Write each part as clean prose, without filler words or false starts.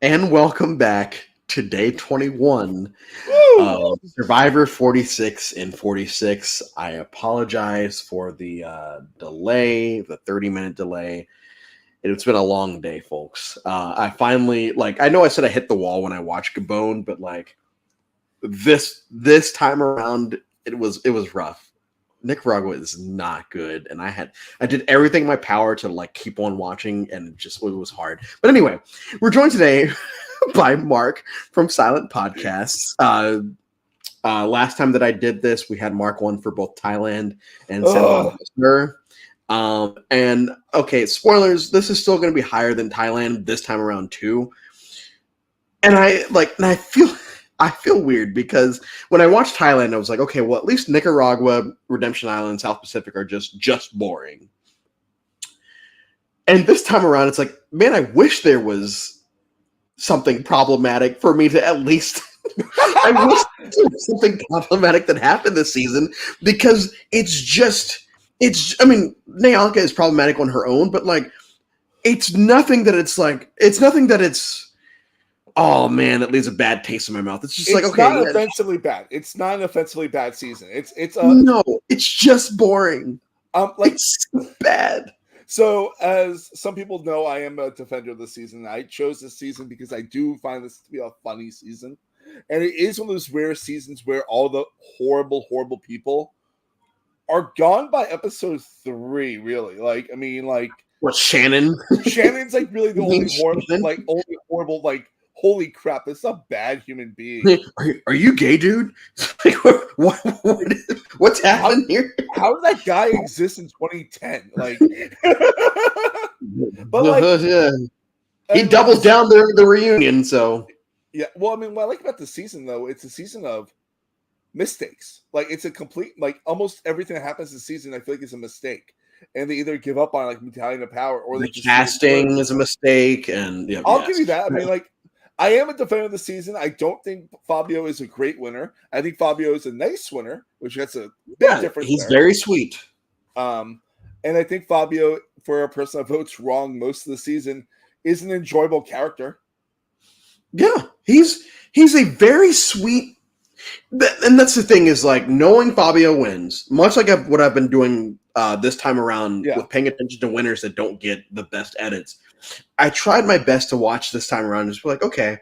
And welcome back to day 21 Woo! of Survivor 46 and 46. I apologize for the delay, the 30-minute delay. It's been a long day, folks. I finally, I know I said I hit the wall when I watched Gabon, but this time around, it was rough. Nicaragua is not good, and I did everything in my power to keep on watching, and it was hard. But anyway, we're joined today by Mark from Silent Podcasts. Last time that I did this, we had Mark on for both Thailand and Central Ugh. Listener. And okay, spoilers. This is still going to be higher than Thailand this time around too. And I feel weird because when I watched Thailand, I was like, okay, well, at least Nicaragua, Redemption Island, South Pacific are just boring. And this time around, it's like, man, I wish there was something problematic for me to at least. I wish there was something problematic that happened this season because I mean, Nayanka is problematic on her own, but it's nothing that it's oh man, that leaves a bad taste in my mouth. It's just It's okay, not yeah, offensively bad. It's not an offensively bad season. It's no, it's just boring. like It's bad. so. As some people know, I am a defender of the season. I chose this season because I do find this to be a funny season, and it is one of those rare seasons where all the horrible people are gone by episode 3. Really, What, Shannon? Shannon's really the You mean only horrible, Shannon? holy crap, this is a bad human being. Are you gay, dude? What's How happening here? how did that guy exist in 2010? But Yeah. He and doubles down the reunion, so yeah. Well, I mean, what I like about the season though, it's a season of mistakes. It's a complete almost everything that happens this season. I feel like is a mistake, and they either give up on Battalion of Power or they the just see it through. casting is a mistake, and yeah, I'll give yes. you that. I mean, I am a defender of the season. I don't think Fabio is a great winner. I think Fabio is a nice winner, which that's a big Yeah, difference he's there. very sweet. And I think Fabio, for a person that votes wrong most of the season, is an enjoyable character. Yeah, he's a very sweet, and that's the thing is knowing Fabio wins, much like what I've been doing this time around Yeah. with paying attention to winners that don't get the best edits. I tried my best to watch this time around and just be like, okay,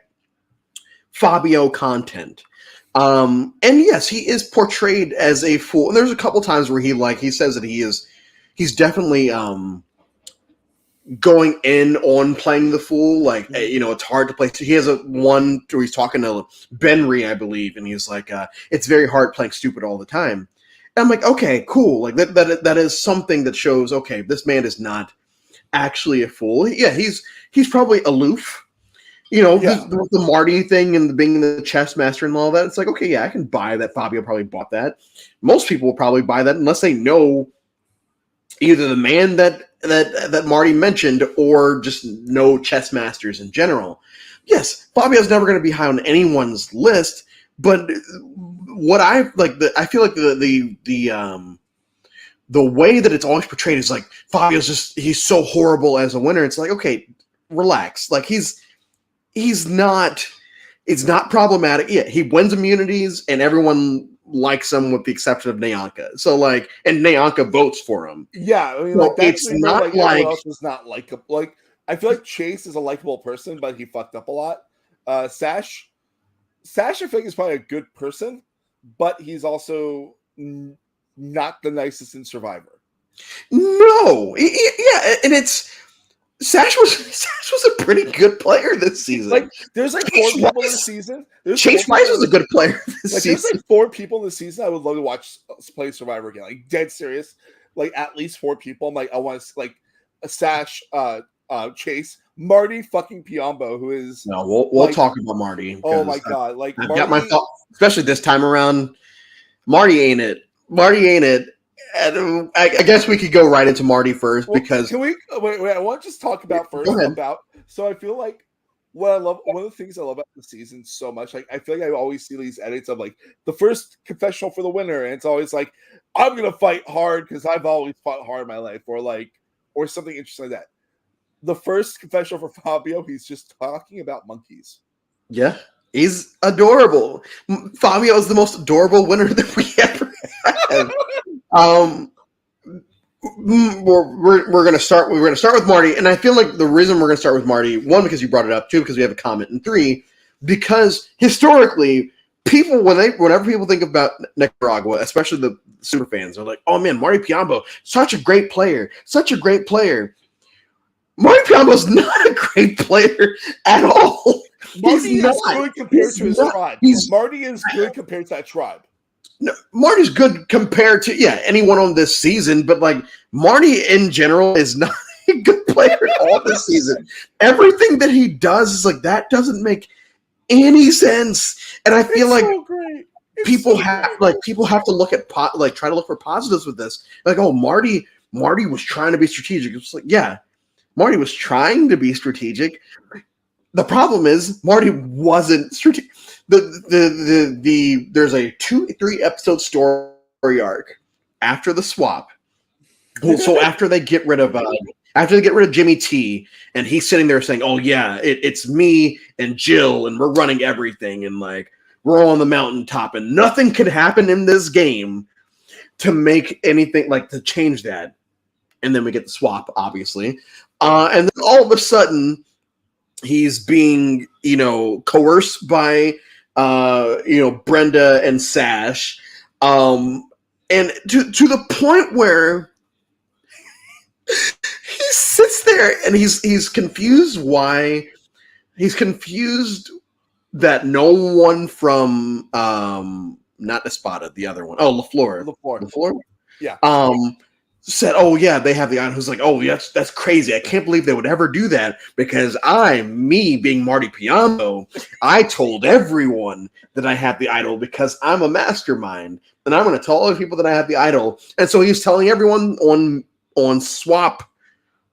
Fabio content. And yes, he is portrayed as a fool. And there's a couple times where he says that he's definitely going in on playing the fool. It's hard to play. He has a one where he's talking to Benry, I believe, and he's like, it's very hard playing stupid all the time. And I'm like, okay, cool. That is something that shows, okay, this man is not actually a fool. Yeah, he's probably aloof. Yeah. The Marty thing and being the chess master and all that. It's like, okay, yeah, I can buy that. Fabio probably bought that. Most people will probably buy that unless they know either the man that Marty mentioned or just know chess masters in general. Yes, Fabio's never going to be high on anyone's list, but what I feel like the way that it's always portrayed is Fabio's he's so horrible as a winner. It's like, okay, relax. He's not. It's not problematic. Yeah, he wins immunities, and everyone likes him with the exception of Nayanka. So and Nayanka votes for him. Yeah, I mean, So that's it's not everyone else is not likable. I feel like Chase is a likable person, but he fucked up a lot. Sash, I feel like is probably a good person, but he's also not the nicest in Survivor. No, yeah, and it's Sash was a pretty good player this season. There's 4 people in the season. Chase Rice was a good player this season. There's 4 people in the season I would love to watch play Survivor again. Dead serious. At least 4 people. I want to a Sash, Chase, Marty fucking Piombo, who is no. We'll talk about Marty. Oh my god! I've Marty, got my thought, especially this time around. Marty ain't it. And I guess we could go right into Marty first because can we wait? I want to just talk about first about. So I feel like what I love. One of the things I love about the season so much. I feel like I always see these edits of the first confessional for the winner, and it's always I'm gonna fight hard because I've always fought hard in my life, or something interesting like that. the first confessional for Fabio, he's just talking about monkeys. Yeah, he's adorable. Fabio is the most adorable winner that we ever had. We're gonna start. We're gonna start with Marty, and I feel like the reason we're gonna start with Marty, one, because you brought it up, two, because we have a comment, and three, because historically, people whenever people think about Nicaragua, especially the super fans, are like, "Oh man, Marty Piambo, such a great player, such a great player." Marty Piambo's not a great player at all. Marty is good compared to his tribe. Marty is good compared to that tribe. No, Marty's good compared to anyone on this season, but like Marty in general is not a good player at all this season. Everything that he does is like that doesn't make any sense, and I feel like so great. People have to look at try to look for positives with this. Like, oh, Marty was trying to be strategic. It's like, yeah, Marty was trying to be strategic. The problem is Marty wasn't strategic. There's a 2-3 episode story arc after the swap. Well, so after they get rid of Jimmy T, and he's sitting there saying, "Oh yeah, it's me and Jill, and we're running everything, and like we're all on the mountaintop, and nothing could happen in this game to make anything like to change that." And then we get the swap, obviously, and then all of a sudden he's being coerced by Brenda and Sash, and to the point where he sits there and he's confused that no one from not Espada, the other one, LaFleur, yeah, said, "Oh yeah, they have the idol." Who's like, "Oh yes, that's crazy. I can't believe they would ever do that because me being Marty Piambo, I told everyone that I had the idol because I'm a mastermind, and I'm going to tell other people that I have the idol." And so he's telling everyone on swap,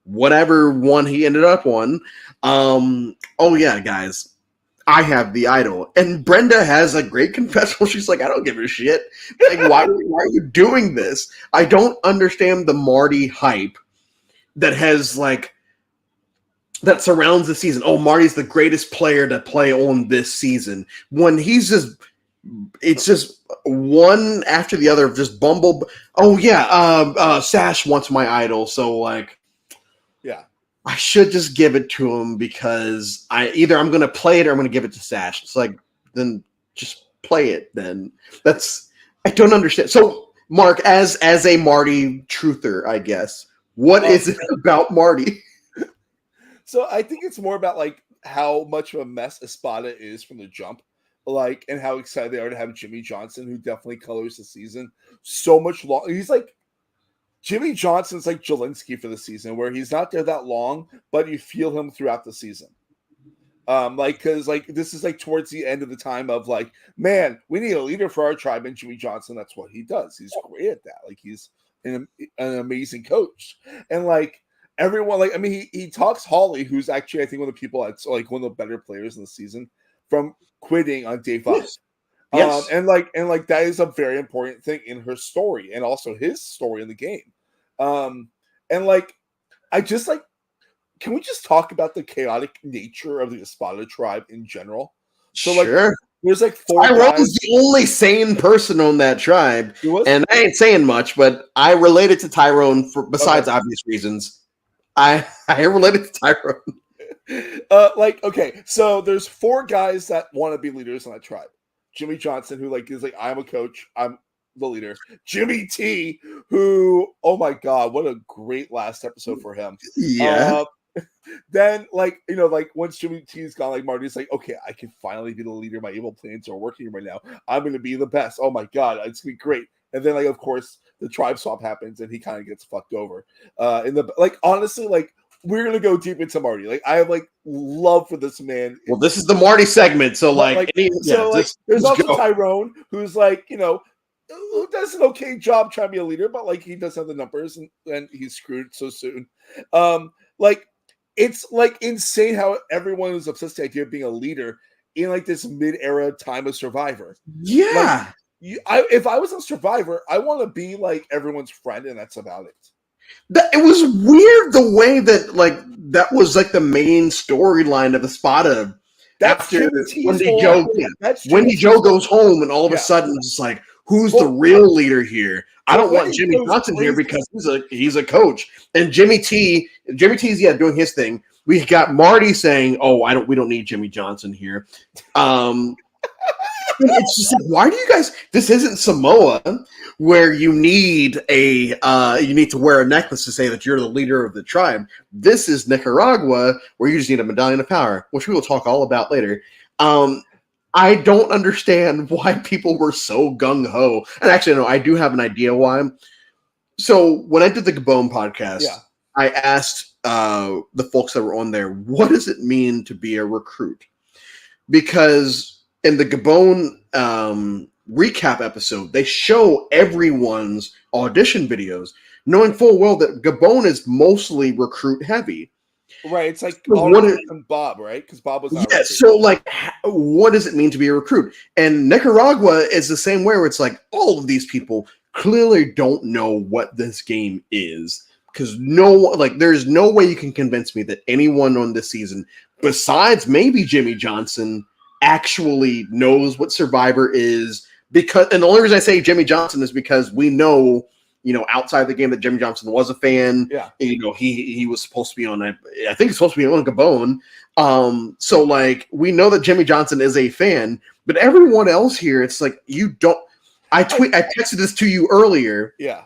whatever one he ended up on. Oh yeah, guys, I have the idol. And Brenda has a great confessional. She's like, "I don't give a shit. Like, why are you doing this?" I don't understand the Marty hype that surrounds the season. Oh, Marty's the greatest player to play on this season. When it's just one after the other, just bumble. Oh yeah, Sash wants my idol, so like, yeah, I should just give it to him because I'm going to play it or I'm going to give it to Sash. It's like, then just play it. Then I don't understand. So, Mark, as a Marty truther, I guess, what is it about Marty? So I think it's more about like how much of a mess Espada is from the jump, like, and how excited they are to have Jimmy Johnson, who definitely colors the season so much long. He's like Jimmy Johnson's like Jelinski for the season, where he's not there that long, but you feel him throughout the season. Because this is like towards the end of the time of like, man, we need a leader for our tribe, and Jimmy Johnson, that's what he does. He's great at that. Like, he's an amazing coach, and like everyone, like, I mean, he talks Holly, who's actually I think one of the people that's like one of the better players in the season, from quitting on day 5. Yes. And that is a very important thing in her story and also his story in the game. And like, I just like, can we just talk about the chaotic nature of the Espada tribe in general? So like, sure. There's like 4 Tyrone's guys. the only sane person on that tribe, and I ain't saying much, but I related to Tyrone besides obvious reasons. I related to Tyrone. Okay, so there's 4 guys that want to be leaders in that tribe. Jimmy Johnson, who like is like, I'm a coach, I'm the leader. Jimmy T, who, oh my god, what a great last episode for him. Yeah. Then like once Jimmy T's gone, like Marty's like, okay, I can finally be the leader. My evil plans are working right now. I'm going to be the best. Oh my god, it's gonna be great. And then like of course the tribe swap happens and he kind of gets fucked over. Honestly, like, we're gonna go deep into Marty. Like, I have like love for this man. Well, this is the Marty segment, so there's also Tyrone, who's like, who does an okay job trying to be a leader, but like he doesn't have the numbers and he's screwed so soon. It's like insane how everyone is obsessed with the idea of being a leader in like this mid-era time of Survivor. Yeah. If I was a Survivor, I want to be like everyone's friend, and that's about it. It was weird the way that like that was like the main storyline of the Spada. That's After Jimmy T's Wendy whole Joe, arc. That's Jimmy Wendy T's Joe whole goes home, and all of a Yeah. sudden it's like, who's the Well, real leader here? I well, don't want Wendy Jimmy goes Johnson here crazy. because he's a coach, and Jimmy's doing his thing. We got Marty saying, "Oh, we don't need Jimmy Johnson here." It's just like, why do you guys? This isn't Samoa, where you need to wear a necklace to say that you're the leader of the tribe. This is Nicaragua, where you just need a medallion of power, which we will talk all about later. I don't understand why people were so gung ho. And actually, no, I do have an idea why. So when I did the Gabon podcast, I asked the folks that were on there, what does it mean to be a recruit? Because in the Gabon recap episode, they show everyone's audition videos, knowing full well that Gabon is mostly recruit heavy. Right, it's like Bob, right? Because Bob was not yeah. So, like, what does it mean to be a recruit? And Nicaragua is the same way, where it's like all of these people clearly don't know what this game is, because there's no way you can convince me that anyone on this season, besides maybe Jimmy Johnson, actually knows what Survivor is. And the only reason I say Jimmy Johnson is because we know, outside the game, that Jimmy Johnson was a fan. Yeah. He was supposed to be on I think he's supposed to be on Gabon. So like we know that Jimmy Johnson is a fan, but everyone else here, it's like you don't. I texted this to you earlier. Yeah.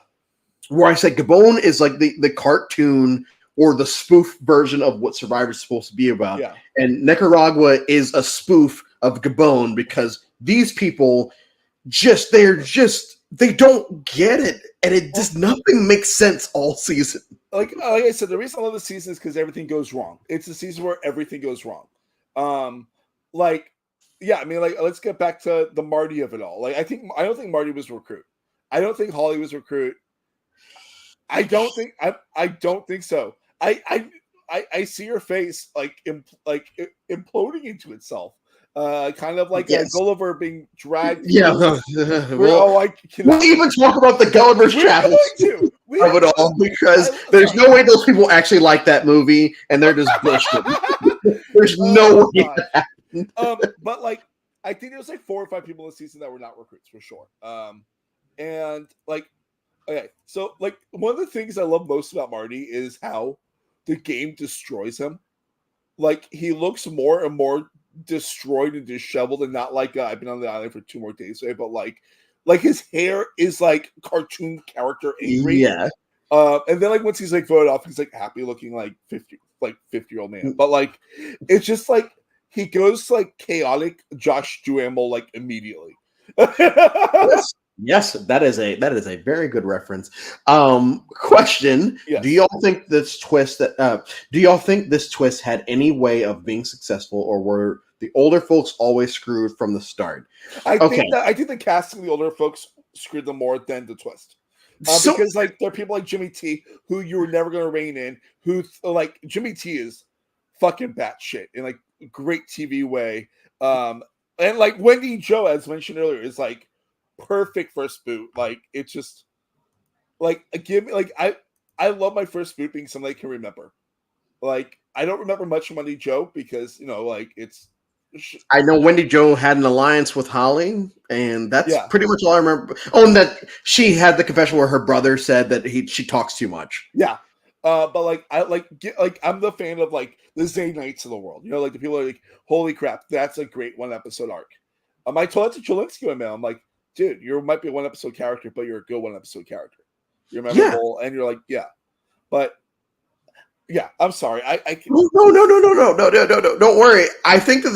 Where I said Gabon is like the cartoon or the spoof version of what Survivor is supposed to be about. Yeah. And Nicaragua is a spoof of Gabon because these people they don't get it, and it just nothing makes sense all season. Like I said, the reason I love the season is because everything goes wrong. It's a season where everything goes wrong. Let's get back to the Marty of it all. Like, I don't think Marty was recruit. I don't think Holly was recruit. I don't think so. I see your face imploding into itself. Kind of like a Gulliver being dragged. Yeah. I cannot. We'll even talk about the Gulliver's Travels of it all, because there's no way those people actually like that movie, and they're just bullshit. There's no way that happened. But like, I think there's like 4 or 5 people this season that were not recruits for sure. And like, okay, so like one of the things I love most about Marty is how the game destroys him. Like, he looks more and more destroyed and disheveled, and not like I've been on the island for 2 more days today, but like his hair is like cartoon character angry. Yeah. And then like once he's like voted off, he's like happy looking like 50-year-old man. But like it's just like he goes like chaotic Josh Duhamel like immediately. Yes, that is a very good reference. Question: yes. Do y'all think this twist had any way of being successful, or were the older folks always screwed from the start? I think the casting of the older folks screwed them more than the twist. Because like there are people like Jimmy T who you were never going to rein in. Who like Jimmy T is fucking batshit in like great TV way. And like Wendy Joe, as mentioned earlier, is like perfect first boot. Like it's just like give me like I love my first boot being something I can remember. Like I don't remember much from Wendy Joe because like it's. I know Wendy Joe had an alliance with Holly, and that's pretty much all I remember. Oh, and that she had the confession where her brother said that she talks too much. Yeah, but like I'm the fan of like the Zay Knights of the world. Like the people are like, holy crap, that's a great 1 episode arc. I told that to Cholinsky in mail. I'm like, dude, you might be a 1 episode character, but you're a good 1 episode character. You're memorable, and you're like, but. Yeah, I'm sorry. No. Don't worry. I think that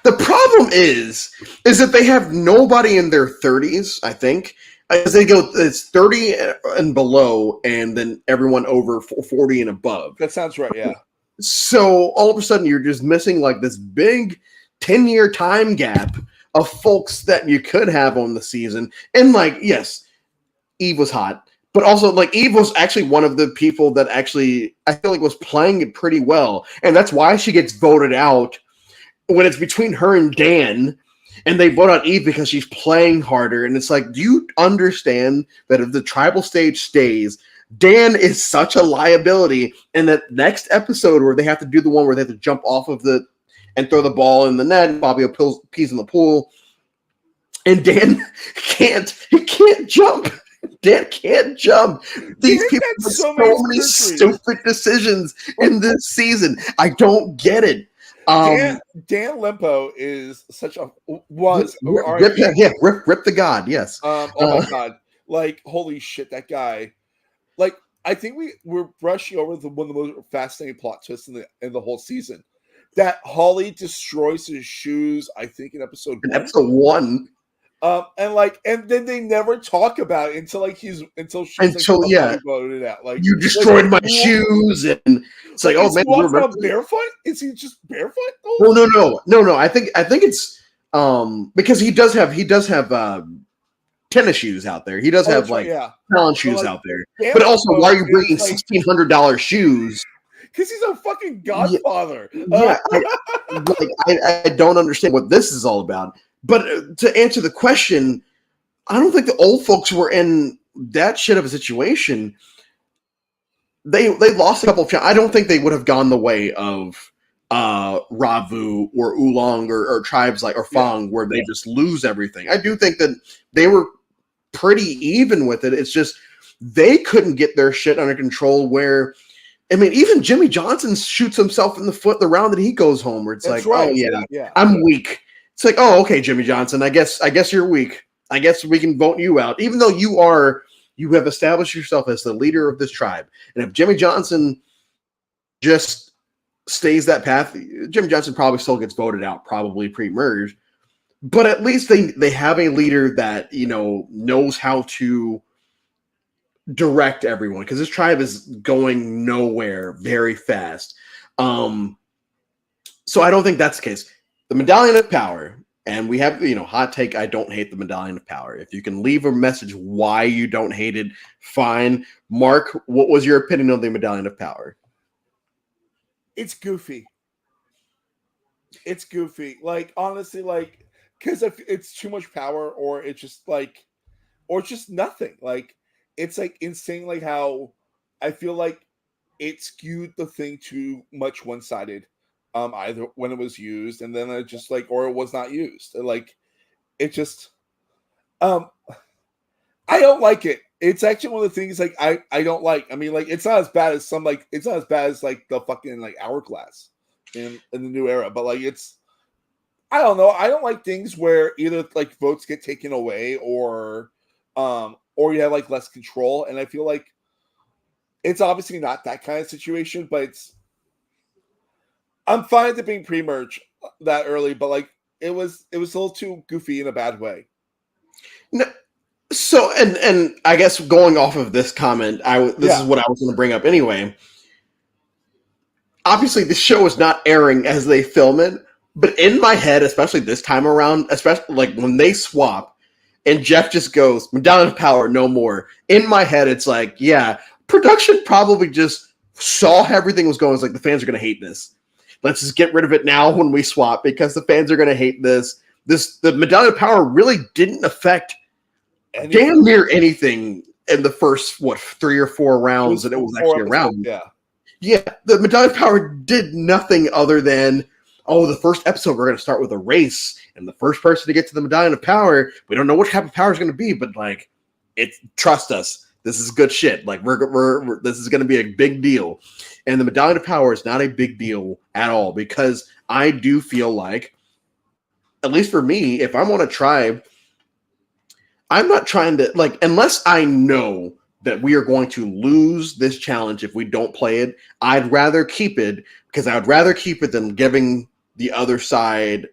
the problem is that they have nobody in their 30s, I think. As they go, it's 30 and below, and then everyone over 40 and above. That sounds right, yeah. So all of a sudden, you're just missing like this big 10-year time gap of folks that you could have on the season. And like, yes, Eve was hot. But also, like, Eve was actually one of the people that actually, I feel like, was playing it pretty well. And that's why she gets voted out when it's between her and Dan. And they vote out Eve because she's playing harder. And it's like, do you understand that if the tribal stage stays, Dan is such a liability. And that next episode where they have to do the one where they have to jump off of the and throw the ball in the net, and Bobby pees in the pool, and Dan he can't jump. Dan can't jump. These people make so many stupid decisions in this season. I don't get it. Dan Lempo is such a rip the god. Yes. Oh my god! Like, holy shit, that guy. Like, I think we're brushing over one of the most fascinating plot twists in the whole season. That Holly destroys his shoes. I think in episode 1. Episode 1. And then they never talk about it until she's voted out. Like, you destroyed my shoes, and it's like, oh man, you remember barefoot? Is he just barefoot? Well, no. I think it's because he does have tennis shoes out there. He does have talent shoes out there. But also, why are you bringing $1,600 shoes? Because he's a fucking godfather. Yeah, I don't understand what this is all about. But to answer the question, I don't think the old folks were in that shit of a situation. They lost a couple of. I don't think they would have gone the way of Ravu or Oolong or tribes like or Fang, where they just lose everything. I do think that they were pretty even with it. It's just they couldn't get their shit under control. Where, I mean, even Jimmy Johnson shoots himself in the foot the round that he goes home. Where it's I'm weak. It's like, oh, okay, Jimmy Johnson. I guess you're weak. I guess we can vote you out, even though you have established yourself as the leader of this tribe. And if Jimmy Johnson just stays that path, Jimmy Johnson probably still gets voted out, probably pre-merge. But at least they have a leader that knows how to direct everyone, because this tribe is going nowhere very fast. So I don't think that's the case. The Medallion of Power, and we have, hot take, I don't hate the Medallion of Power. If you can leave a message why you don't hate it, fine. Mark, what was your opinion of the Medallion of Power? It's goofy. It's goofy. Like, honestly, like, because if it's too much power, or it's just like, or it's just nothing. Like, it's like insane, like how I feel like it skewed the thing too much one-sided. Either when it was used, and then it just or it was not used. Like, it just, I don't like it. It's actually one of the things I don't like. I mean, it's not as bad as it's not as bad as the fucking Hourglass in the new era, but it's, I don't know. I don't like things where either votes get taken away or you have less control, and I feel like it's obviously not that kind of situation, but I'm fine to being pre-merge that early, but it was a little too goofy in a bad way. No, so and I guess going off of this comment, this is what I was going to bring up anyway. Obviously, the show is not airing as they film it, but in my head, especially this time around, especially when they swap, and Jeff just goes, "Medallion of Power, no more." In my head, it's production probably just saw how everything was going. It's the fans are going to hate this. Let's just get rid of it now when we swap, because the fans are going to hate this. The Medallion of Power really didn't affect damn near anything in the first 3 or 4 rounds that it was actually around. Yeah. The Medallion of Power did nothing other than, the first episode we're going to start with a race, and the first person to get to the Medallion of Power, we don't know what type of power is going to be, but trust us, this is good shit. This is going to be a big deal. And the Medallion of Power is not a big deal at all, because I do feel like, at least for me, if I'm on a tribe, I'm not trying to, unless I know that we are going to lose this challenge if we don't play it, I'd rather keep it, because I would rather keep it than giving the other side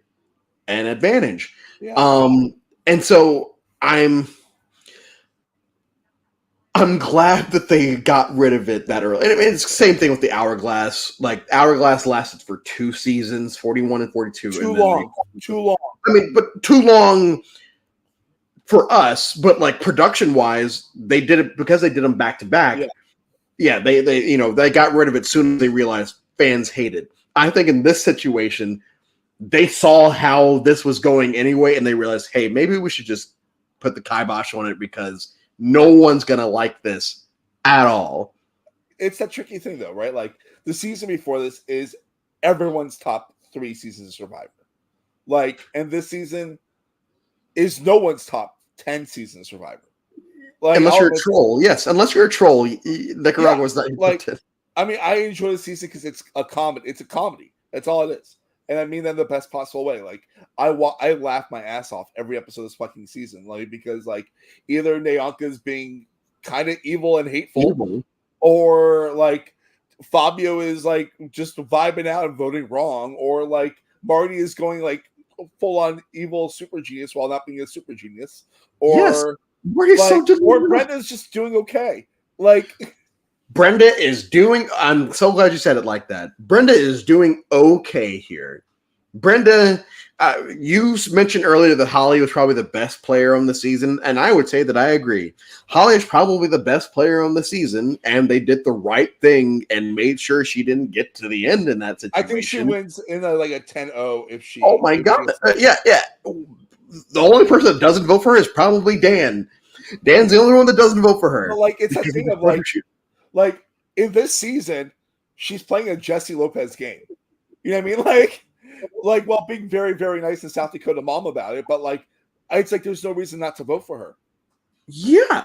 an advantage. Yeah. And so I'm glad that they got rid of it that early. And it's the same thing with the Hourglass. Hourglass lasted for 2 seasons, 41 and 42. Too long. I mean, but too long for us. But production-wise, they did it because they did them back to back. Yeah, they got rid of it soon as they realized fans hated. I think in this situation, they saw how this was going anyway, and they realized, hey, maybe we should just put the kibosh on it, because no one's going to like this at all. It's that tricky thing, though, right? Like, the season before this is everyone's top 3 seasons of Survivor. Like, and this season is no one's top 10 season of Survivor. Like, Unless you're a troll. Yes, unless you're a troll, Nicaragua is not like, I mean, I enjoy the season because it's a comedy. It's a comedy. That's all it is. And I mean that in the best possible way. Like, I laugh my ass off every episode of this fucking season. Like, because, like, either Nyanka's being kind of evil and hateful, or, like, Fabio is, like, just vibing out and voting wrong, or, like, Marty is going, like, full on evil super genius while not being a super genius, or or Brenda's just doing okay. Like, Brenda is doing. I'm so glad you said it like that. Brenda is doing okay here. Brenda, you mentioned earlier that Holly was probably the best player on the season, and I would say that I agree. Holly is probably the best player on the season, and they did the right thing and made sure she didn't get to the end in that situation. I think she wins in a 10-0 if she. Oh my god! Yeah. The only person that doesn't vote for her is probably Dan. Dan's the only one that doesn't vote for her. But, like, it's that thing of like in this season, she's playing a Jesse Lopez game. You know what I mean? Like while being very, very nice in South Dakota mom about it, but like it's like there's no reason not to vote for her. Yeah.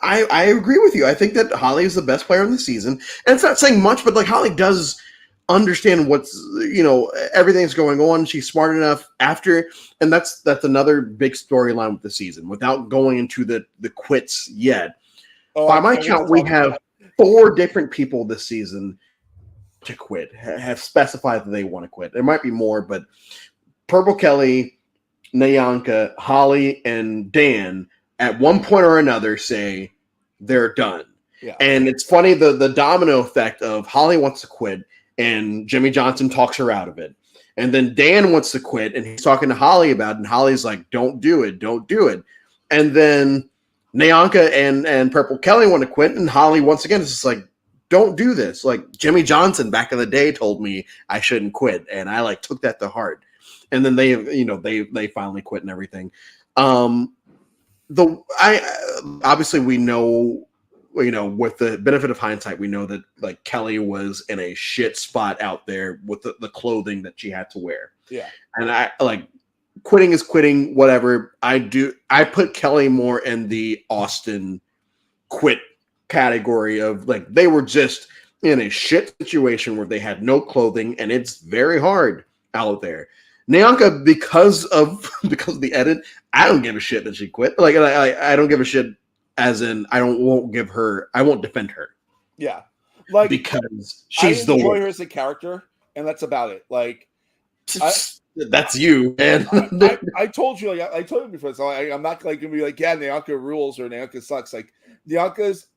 I agree with you. I think that Holly is the best player in the season. And it's not saying much, but like Holly does understand what's, everything's going on. She's smart enough after, and that's another big storyline with the season without going into the quits yet. By my count, we have 4 different people this season to quit, have specified that they want to quit. There might be more, but Purple Kelly, Nyanka, Holly, and Dan at one point or another say they're done. Yeah. And it's funny, the domino effect of Holly wants to quit and Jimmy Johnson talks her out of it. And then Dan wants to quit and he's talking to Holly about it, and Holly's like, don't do it. And then Nyanka and Purple Kelly want to quit, and Holly once again is just like, don't do this. Like, Jimmy Johnson back in the day told me I shouldn't quit, and I like took that to heart. And then they finally quit and everything. Obviously we know, with the benefit of hindsight, we know that like Kelly was in a shit spot out there with the clothing that she had to wear. Yeah. And I like, quitting is quitting, whatever. I put Kelly more in the Austin quit category of like, they were just in a shit situation where they had no clothing, and it's very hard out there. Nyanka, because of the edit, I don't give a shit that she quit. Like, I don't give a shit, as in I won't defend her. Yeah, like, because she's the enjoy her as a character, and that's about it. Like, that's you, man. I told you, like, I told you before, so I'm not like gonna be like, yeah, Nyanka rules or Nyanka sucks. Like, Nyanka's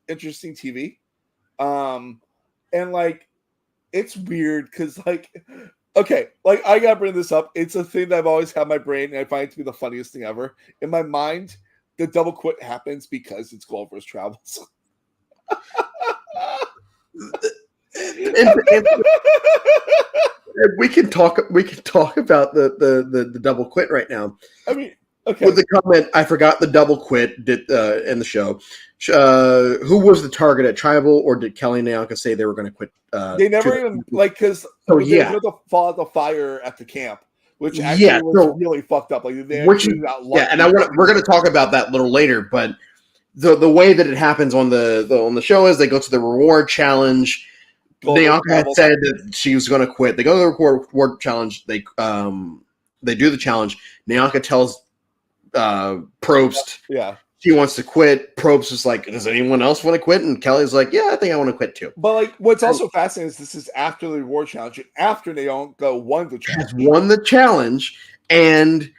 interesting TV, and like, it's weird because like, okay, like, I gotta bring this up. It's a thing that I've always had in my brain, and I find it to be the funniest thing ever. In my mind, the double quit happens because it's Gulliver's Travels. We can talk about the double quit right now. I mean, okay. With the comment, I forgot the double quit in the show. Who was the target at Tribal, or did Kelly and Nyanka say they were going to quit? They never even because they were the fall of the fire at the camp, which actually was really fucked up. Like, and we're going to talk about that a little later. But the way that it happens on the show is they go to the reward challenge. Nyanka had said that she was going to quit. They go to the reward challenge. They do the challenge. Nyanka tells Probst she wants to quit. Probst is like, does anyone else want to quit? And Kelly's like, yeah, I think I want to quit too. But like, what's also fascinating is this is after the reward challenge, after Nyanka won the challenge. Has won the challenge, and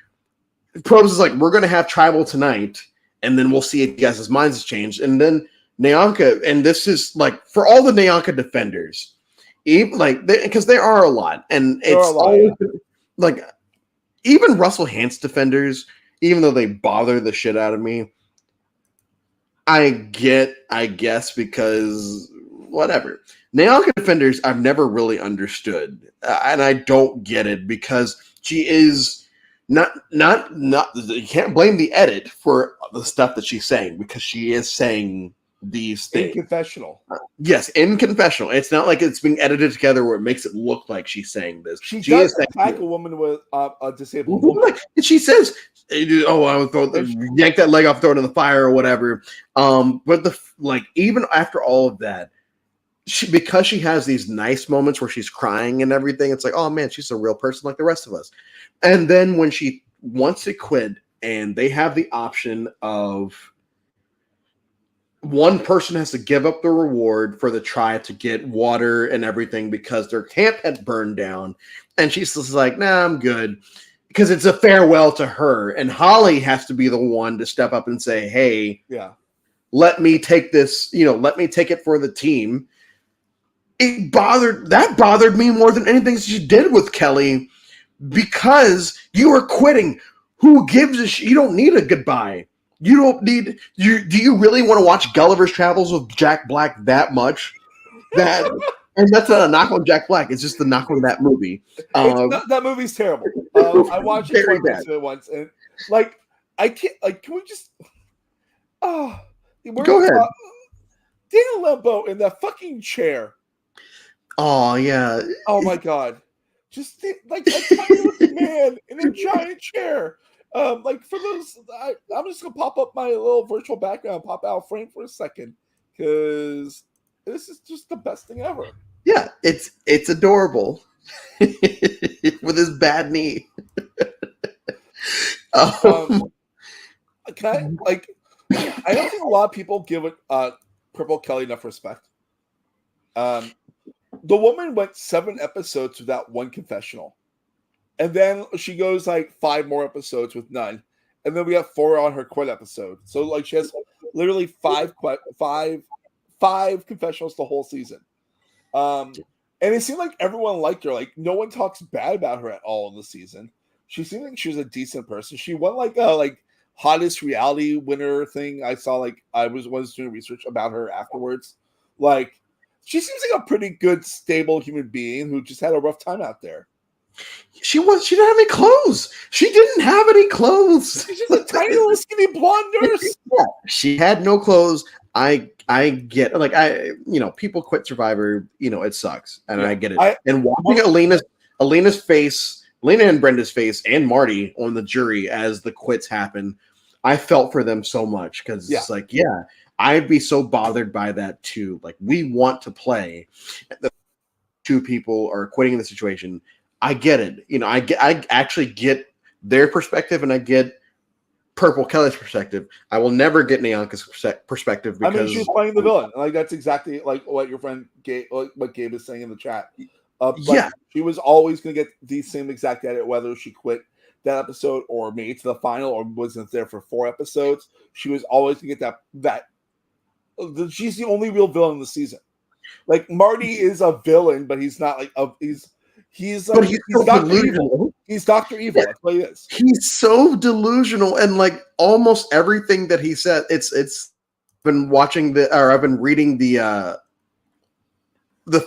Probst is like, we're going to have Tribal tonight, and then we'll see if you guys' minds has changed. And then Nyanka, and this is like for all the Nyanka defenders, even like because there are a lot, and it's always like even Russell Hantz defenders, even though they bother the shit out of me, I guess because whatever. Nyanka defenders, I've never really understood, and I don't get it because she is not. You can't blame the edit for the stuff that she's saying, because she is saying these In things. confessional. Yes, in confessional. It's not like it's being edited together where it makes it look like she's saying this. She is does attack a woman with a disabled woman. like, and she says, "Oh, I would yank that leg off, throw it in the fire, or whatever." But even after all of that, because she has these nice moments where she's crying and everything, it's like, oh man, she's a real person like the rest of us. And then when she wants to quit, and they have the option of one person has to give up the reward for the tribe to get water and everything because their camp had burned down, and she's just like, nah, I'm good, because it's a farewell to her. And Holly has to be the one to step up and say, hey, yeah, let me take this, let me take it for the team. That bothered me more than anything she did with Kelly, because you are quitting. Who gives a shit? You don't need a goodbye. You don't need. Do you really want to watch Gulliver's Travels with Jack Black that much? And that's not a knock on Jack Black. It's just the knock on that movie. That movie's terrible. I watched it twice once, and I can't. Can we just? Go ahead. Daniel Lembo in that fucking chair. Oh yeah. Oh my god. Just a tiny little man in a giant chair. For those, I'm just gonna pop up my little virtual background, pop out frame for a second, because this is just the best thing ever. Yeah, it's adorable with his bad knee. I don't think a lot of people give Purple Kelly enough respect. The woman went 7 episodes without one confessional. And then she goes 5 more episodes with none. And then we have 4 on her quit episode. So she has literally 5 confessionals the whole season. And it seemed like everyone liked her. No one talks bad about her at all in the season. She seemed like she was a decent person. She won hottest reality winner thing. I saw I was doing research about her afterwards. She seems like a pretty good, stable human being who just had a rough time out there. She didn't have any clothes. She didn't have any clothes. She's just a tiny little skinny blonde nurse. Yeah, she had no clothes. I get people quit Survivor, it sucks. And I get it. And watching Alina's face, Lena and Brenda's face, and Marty on the jury as the quits happen, I felt for them so much, because it's I'd be so bothered by that too. We want to play. The 2 people are quitting the situation. I get it. I actually get their perspective, and I get Purple Kelly's perspective. I will never get Nyanka's perspective, because she was playing the villain. That's exactly what your friend Gabe, what Gabe is saying in the chat. She was always going to get the same exact edit, whether she quit that episode or made it to the final or wasn't there for 4 episodes. She was always going to get that. She's the only real villain in the season. Marty is a villain, but he's not he's Dr. Evil. He's Dr. Evil. That's what he is. He's so delusional, and almost everything that he said, it's been watching I've been reading the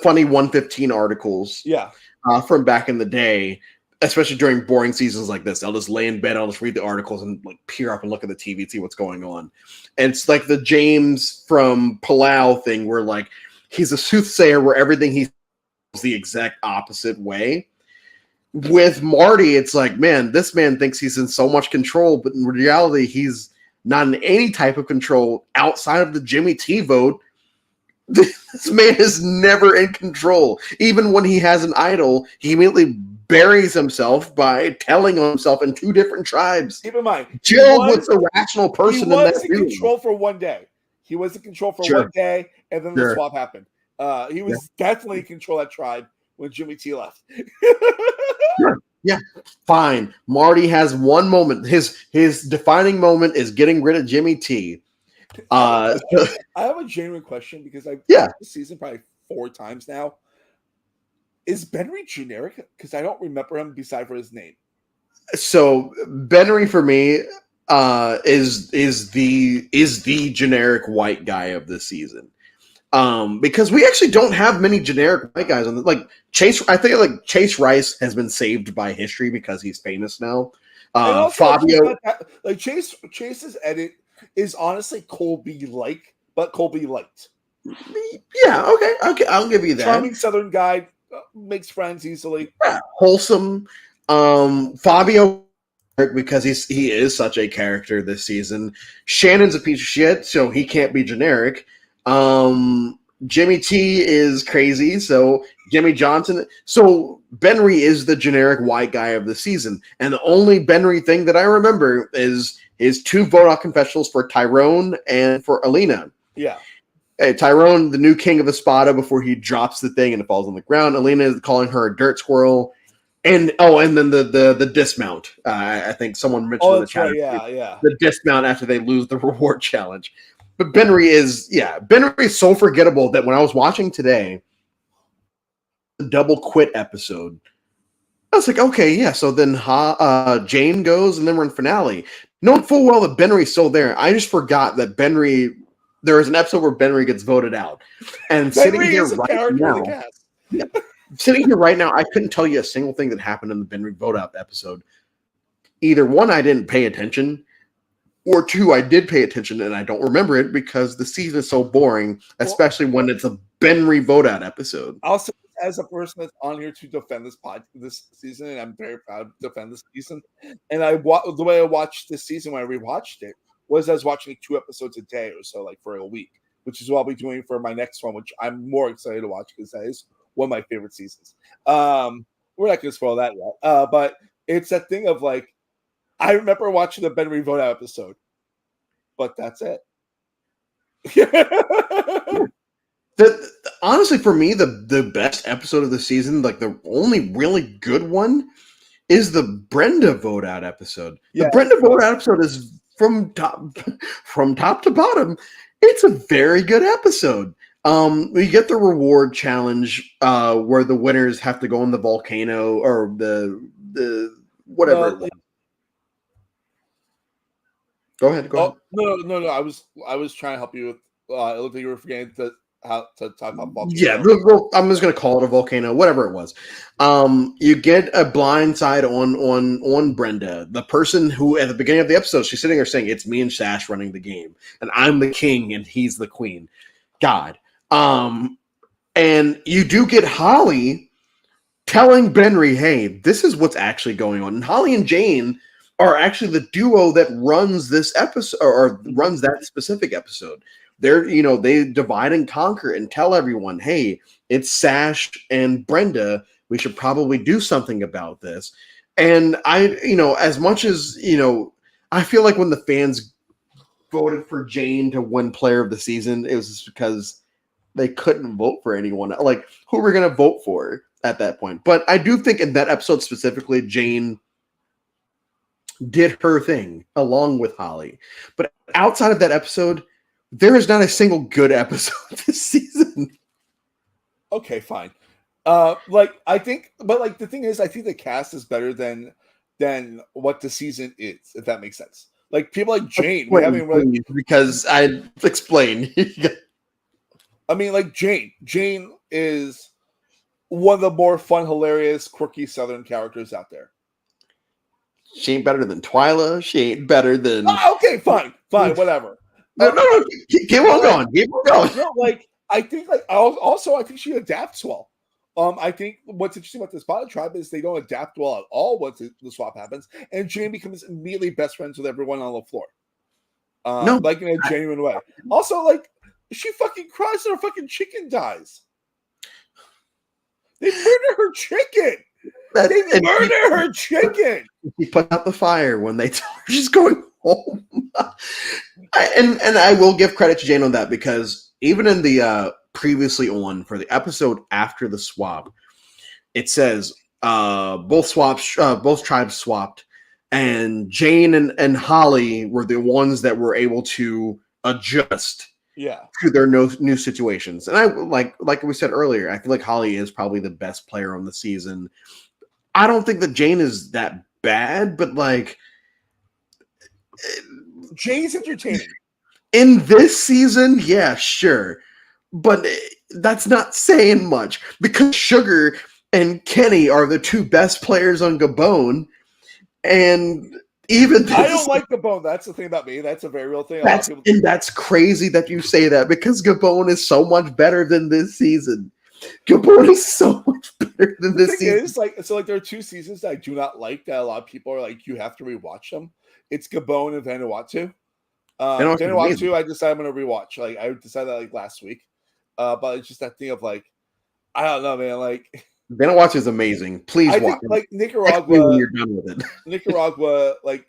funny 115 articles. Yeah. From back in the day, especially during boring seasons like this. I'll just lay in bed, I'll just read the articles and peer up and look at the TV, see what's going on. And it's like the James from Palau thing, where he's a soothsayer where everything he is the exact opposite way. With Marty, it's man, this man thinks he's in so much control, but in reality, he's not in any type of control outside of the Jimmy T vote. This man is never in control. Even when he has an idol, he immediately buries himself by telling himself in 2 different tribes. Keep in mind, Jill was a rational person. He was in control for 1 day. He was in control for 1 day, and then the swap happened. He was definitely in control of that tribe when Jimmy T left. Yeah, fine. Marty has 1 moment. His defining moment is getting rid of Jimmy T. I have a genuine question, because I've watched this season probably 4 times now. Is Benry generic? Because I don't remember him beside for his name. So Benry for me is the generic white guy of this season. Because we actually don't have many generic white guys on the Chase. I think Chase Rice has been saved by history because he's famous now. Fabio, Chase's edit is honestly Colby like, but Colby light. Yeah, okay, I'll give you that. Charming Southern guy, makes friends easily. Yeah, wholesome. Fabio, because he is such a character this season. Shannon's a piece of shit, so he can't be generic. Jimmy T is crazy, so Jimmy Johnson. So Benry is the generic white guy of the season, and the only Benry thing that I remember is his 2 vote-out confessionals for Tyrone and for Alina. Yeah. Hey, Tyrone, the new king of Espada, before he drops the thing and it falls on the ground. Alina is calling her a dirt squirrel. And then the dismount. I think someone mentioned in the chat. Right. Yeah. The dismount after they lose the reward challenge. But Benry is so forgettable that when I was watching today, the double quit episode, I was like, okay, yeah. So then Jane goes, and then we're in finale. Knowing full well that Benry's still there, I just forgot that Benry. There is an episode where Benry gets voted out, and sitting here right now, sitting here right now, I couldn't tell you a single thing that happened in the Benry vote out episode. Either one, I didn't pay attention, or 2, I did pay attention and I don't remember it because the season is so boring, especially when it's a Benry vote out episode. Also, as a person that's on here to defend this season, and I'm very proud to defend this season. And the way I watched this season when I rewatched it was I was watching 2 episodes a day or so, like for a week, which is what I'll be doing for my next one, which I'm more excited to watch because that is one of my favorite seasons. We're not going to spoil that yet, but it's that thing of like, I remember watching the Benry vote out episode, but that's it. Honestly, for me, the best episode of the season, like the only really good one, is the Brenda vote out episode. The Brenda vote out episode is from top to bottom. It's a very good episode. We get the reward challenge where the winners have to go in the volcano or the whatever. Go ahead. No. I was trying to help you with. I looked like you were forgetting how to talk about volcano. Yeah, I'm just gonna call it a volcano, whatever it was. You get a blind side on Brenda, the person who at the beginning of the episode she's sitting there saying it's me and Sash running the game, and I'm the king and he's the queen. God. And you do get Holly telling Benry, hey, this is what's actually going on. And Holly and Jane are actually the duo that runs this episode or runs that specific episode. They're, they divide and conquer and tell everyone, hey, it's Sash and Brenda. We should probably do something about this. And as much as, I feel like when the fans voted for Jane to win player of the season, it was just because they couldn't vote for anyone. Like, who were going to vote for at that point? But I do think in that episode specifically, Jane did her thing along with Holly. But outside of that episode, there is not a single good episode this season. Okay, fine. I think the thing is, I think the cast is better than what the season is, if that makes sense. Like people like Jane, because I explained. I mean, like Jane is one of the more fun, hilarious, quirky Southern characters out there. She ain't better than Twyla. She ain't better than. Oh, okay, fine, whatever. No, keep on going. No, I think I think she adapts well. I think what's interesting about the Spotted Tribe is they don't adapt well at all once the swap happens, and Jane becomes immediately best friends with everyone on the floor. In a genuine way. Also, she fucking cries and her fucking chicken dies. They murder her chicken. Her chicken. She put out the fire when they tell her she's going home. And I will give credit to Jane on that because even in the previously on for the episode after the swap, it says both tribes swapped, and Jane and Holly were the ones that were able to adjust to their new situations. And I like we said earlier, I feel like Holly is probably the best player on the season. I don't think that Jane is that bad, but Jane's entertaining. In this season, yeah, sure. But that's not saying much because Sugar and Kenny are the 2 best players on Gabon. And Even I this, don't like Gabon. That's the thing about me. That's a very real thing. A lot of people. that's crazy that you say that because Gabon is so much better than this season. Gabon is so much better than The this thing season. is, like, so like there are two seasons that I do not like that a lot of people are like, you have to rewatch them. It's Gabon and Vanuatu. Vanuatu is amazing. Vanuatu, I decided I'm gonna rewatch. Like I decided that like last week. But it's just that thing of like, I don't know, man. Like Vanuatu is amazing. Please I watch think it. like Text me when you're done with it. Nicaragua, like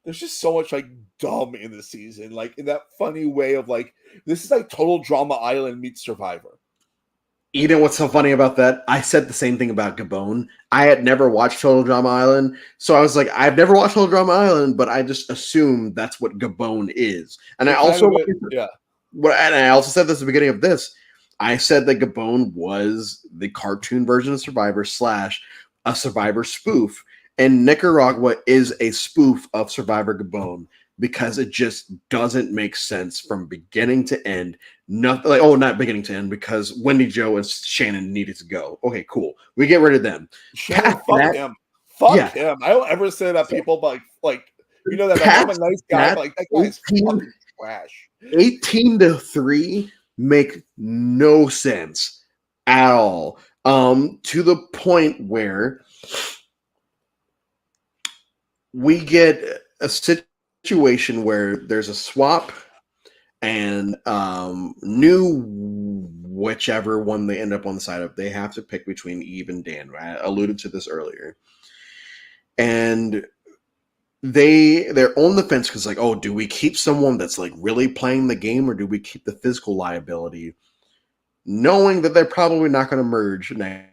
there's just so much like dumb in the season, like in that funny way of like this is like total drama island meets Survivor. You know what's so funny about that? I said the same thing about Gabon. I had never watched Total Drama Island, so I was like, I've never watched Total Drama Island, but I just assumed that's what Gabon is. And I It kind also, of yeah. and I also said this at the beginning of this. I said that Gabon was the cartoon version of Survivor slash a Survivor spoof, and Nicaragua is a spoof of Survivor Gabon because it just doesn't make sense from beginning to end. Nothing like not beginning to end because Wendy, Joe, and Shannon needed to go. Okay, cool. We get rid of them. Shannon, Past fuck that, him. Fuck yeah. him. I don't ever say that So, people, but like you know that like, I'm a past nice guy, that, but like that guy is 18, fucking trash. 18-3 make no sense at all. To the point where we get a situation where there's a swap and new whichever one they end up on the side of, they have to pick between Eve and Dan. I alluded to this earlier. And they're on the fence because like, oh, do we keep someone that's like really playing the game or do we keep the physical liability? Knowing that they're probably not going to merge now.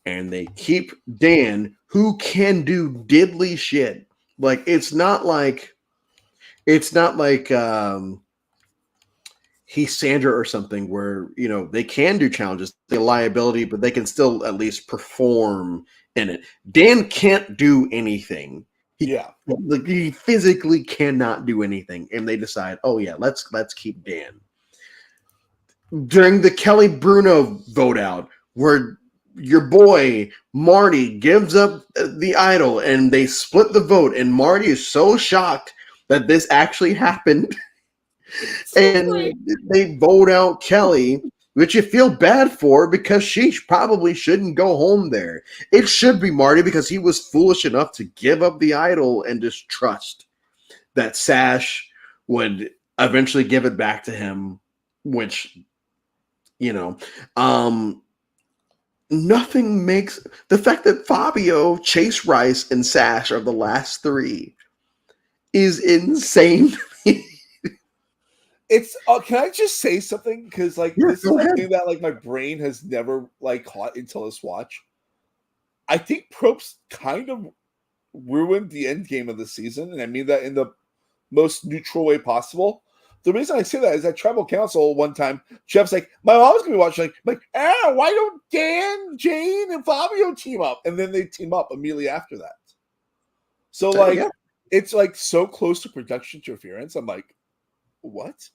And they keep Dan, who can do diddly shit. Like it's not like he's Sandra or something where they can do challenges, the liability, but they can still at least perform in it. Dan can't do anything. He physically cannot do anything, and they decide, oh yeah, let's keep Dan. During the Kelly Bruno vote out, where your boy Marty gives up the idol, and they split the vote, and Marty is so shocked that this actually happened. And they vote out Kelly, which you feel bad for because she probably shouldn't go home there. It should be Marty because he was foolish enough to give up the idol and just trust that Sash would eventually give it back to him, which, nothing makes the fact that Fabio, Chase Rice, and Sash are the last three is insane. It's can I just say something? Because like this is the thing that like my brain has never like caught until this watch. I think Probst kind of ruined the end game of the season, and I mean that in the most neutral way possible. The reason I say that is at Tribal Council one time, Jeff's like, my mom's gonna be watching, like, why don't Dan, Jane, and Fabio team up? And then they team up immediately after that. So like it's like so close to production interference. I'm like, what?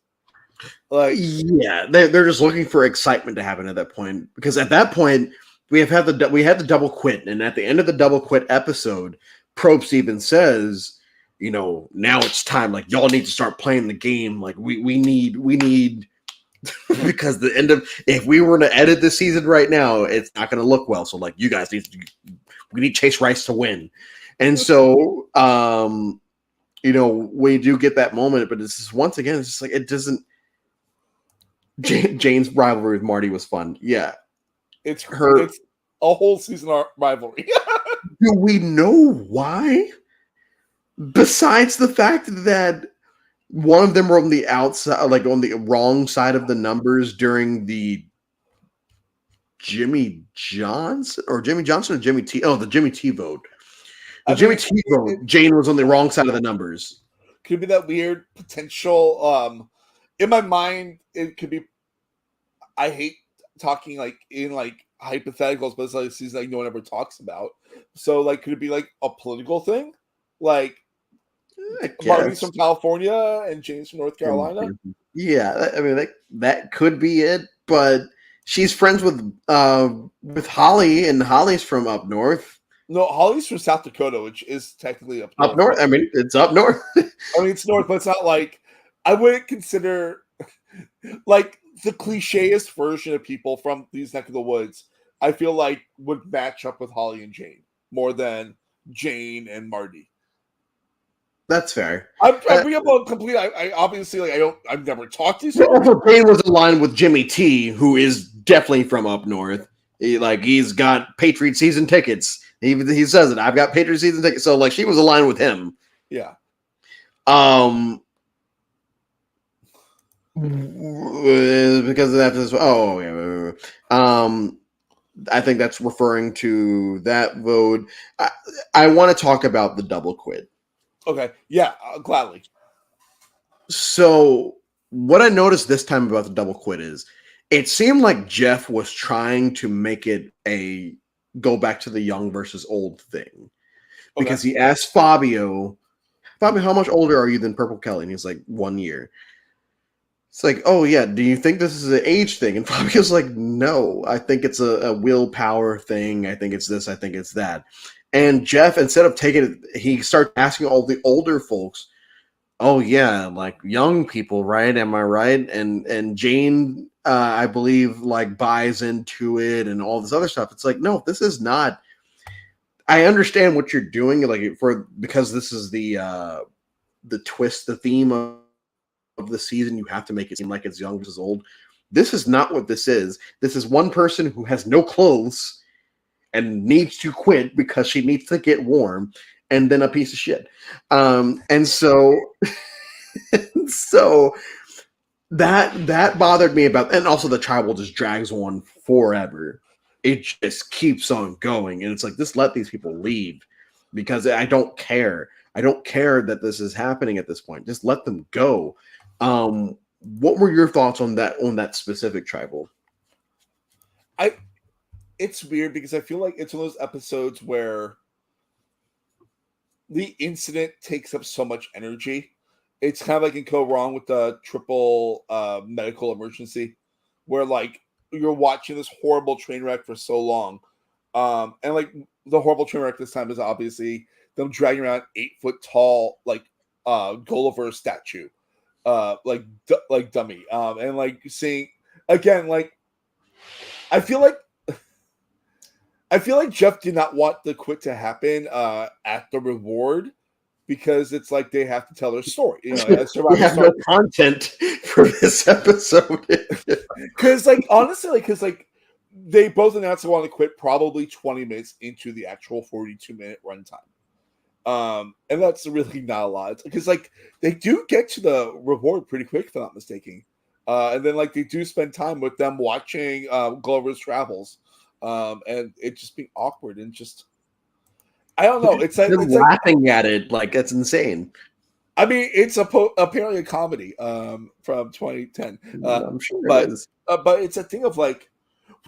Like, yeah, they're just looking for excitement to happen at that point, because at that point we had the double quit, and at the end of the double quit episode, Probst even says, now it's time. Like y'all need to start playing the game. Like we need because the end of if we were to edit this season right now, it's not going to look well. So like you guys we need Chase Rice to win, and so we do get that moment, but it's just, once again, it's just like it doesn't. Jane's rivalry with Marty was fun. Yeah. It's a whole season rivalry. Do we know why? Besides the fact that one of them were on the outside, like on the wrong side of the numbers during the Jimmy Johnson or Jimmy T. Oh, the Jimmy T vote. Jimmy T vote. Jane was on the wrong side of the numbers. Could be that weird potential. In my mind, it could be. I hate talking like in like hypotheticals, but it's like a season like no one ever talks about. So like, could it be like a political thing? Like Marty's from California and Jane's from North Carolina. Yeah, I mean that could be it, but she's friends with Holly, and Holly's from up north. No, Holly's from South Dakota, which is technically up north. Up north. I mean, it's up north. I mean, it's north, but it's not like I wouldn't consider like the clichéist version of people from these neck of the woods. I feel like would match up with Holly and Jane more than Jane and Marty. That's fair. I'm bringing up a complete. I obviously like I've never talked to these But people. also, Payne was aligned with Jimmy T, who is definitely from up north. He's got Patriot season tickets. He says it. I've got Patriot season tickets. So like she was aligned with him. Yeah. Because of that. Oh yeah. I think that's referring to that vote. I want to talk about the double quit. Okay. Yeah. Gladly. So what I noticed this time about the double quit is it seemed like Jeff was trying to make it a go back to the young versus old thing. Because he asked Fabio, how much older are you than Purple Kelly? And he's like, 1 year. It's like, oh yeah, do you think this is an age thing? And Fabio's like, no, I think it's a willpower thing. I think it's this, I think it's that. And Jeff, instead of taking it, he starts asking all the older folks, oh yeah, like young people, right? Am I right? And Jane, I believe, like buys into it and all this other stuff. It's like, no, this is not. I understand what you're doing, like because this is the twist, the theme of the season. You have to make it seem like it's young versus old. This is not what this is. This is one person who has no clothes and needs to quit because she needs to get warm, and then a piece of shit. And so that bothered me about, and also the tribal just drags on forever. It just keeps on going, and it's like, just let these people leave because I don't care. I don't care that this is happening at this point. Just let them go. What were your thoughts on that specific tribal? It's weird because I feel like it's one of those episodes where the incident takes up so much energy. It's kind of like in Go Wrong with the triple medical emergency, where like you're watching this horrible train wreck for so long. And like the horrible train wreck this time is obviously them dragging around 8-foot tall, like Gulliver statue, like dummy. And like seeing again, like I feel like Jeff did not want the quit to happen at the reward because it's like they have to tell their story. You know, we have no content for this episode. Because, like, honestly, because like they both announced they want to quit probably 20 minutes into the actual 42-minute runtime. And that's really not a lot because, like, they do get to the reward pretty quick, if I'm not mistaken. And then, like, they do spend time with them watching Glover's travels. And it just being awkward and just, I don't know. It's like laughing at it, like that's insane. I mean, it's apparently a comedy from 2010. I'm sure but it is. But it's a thing of like,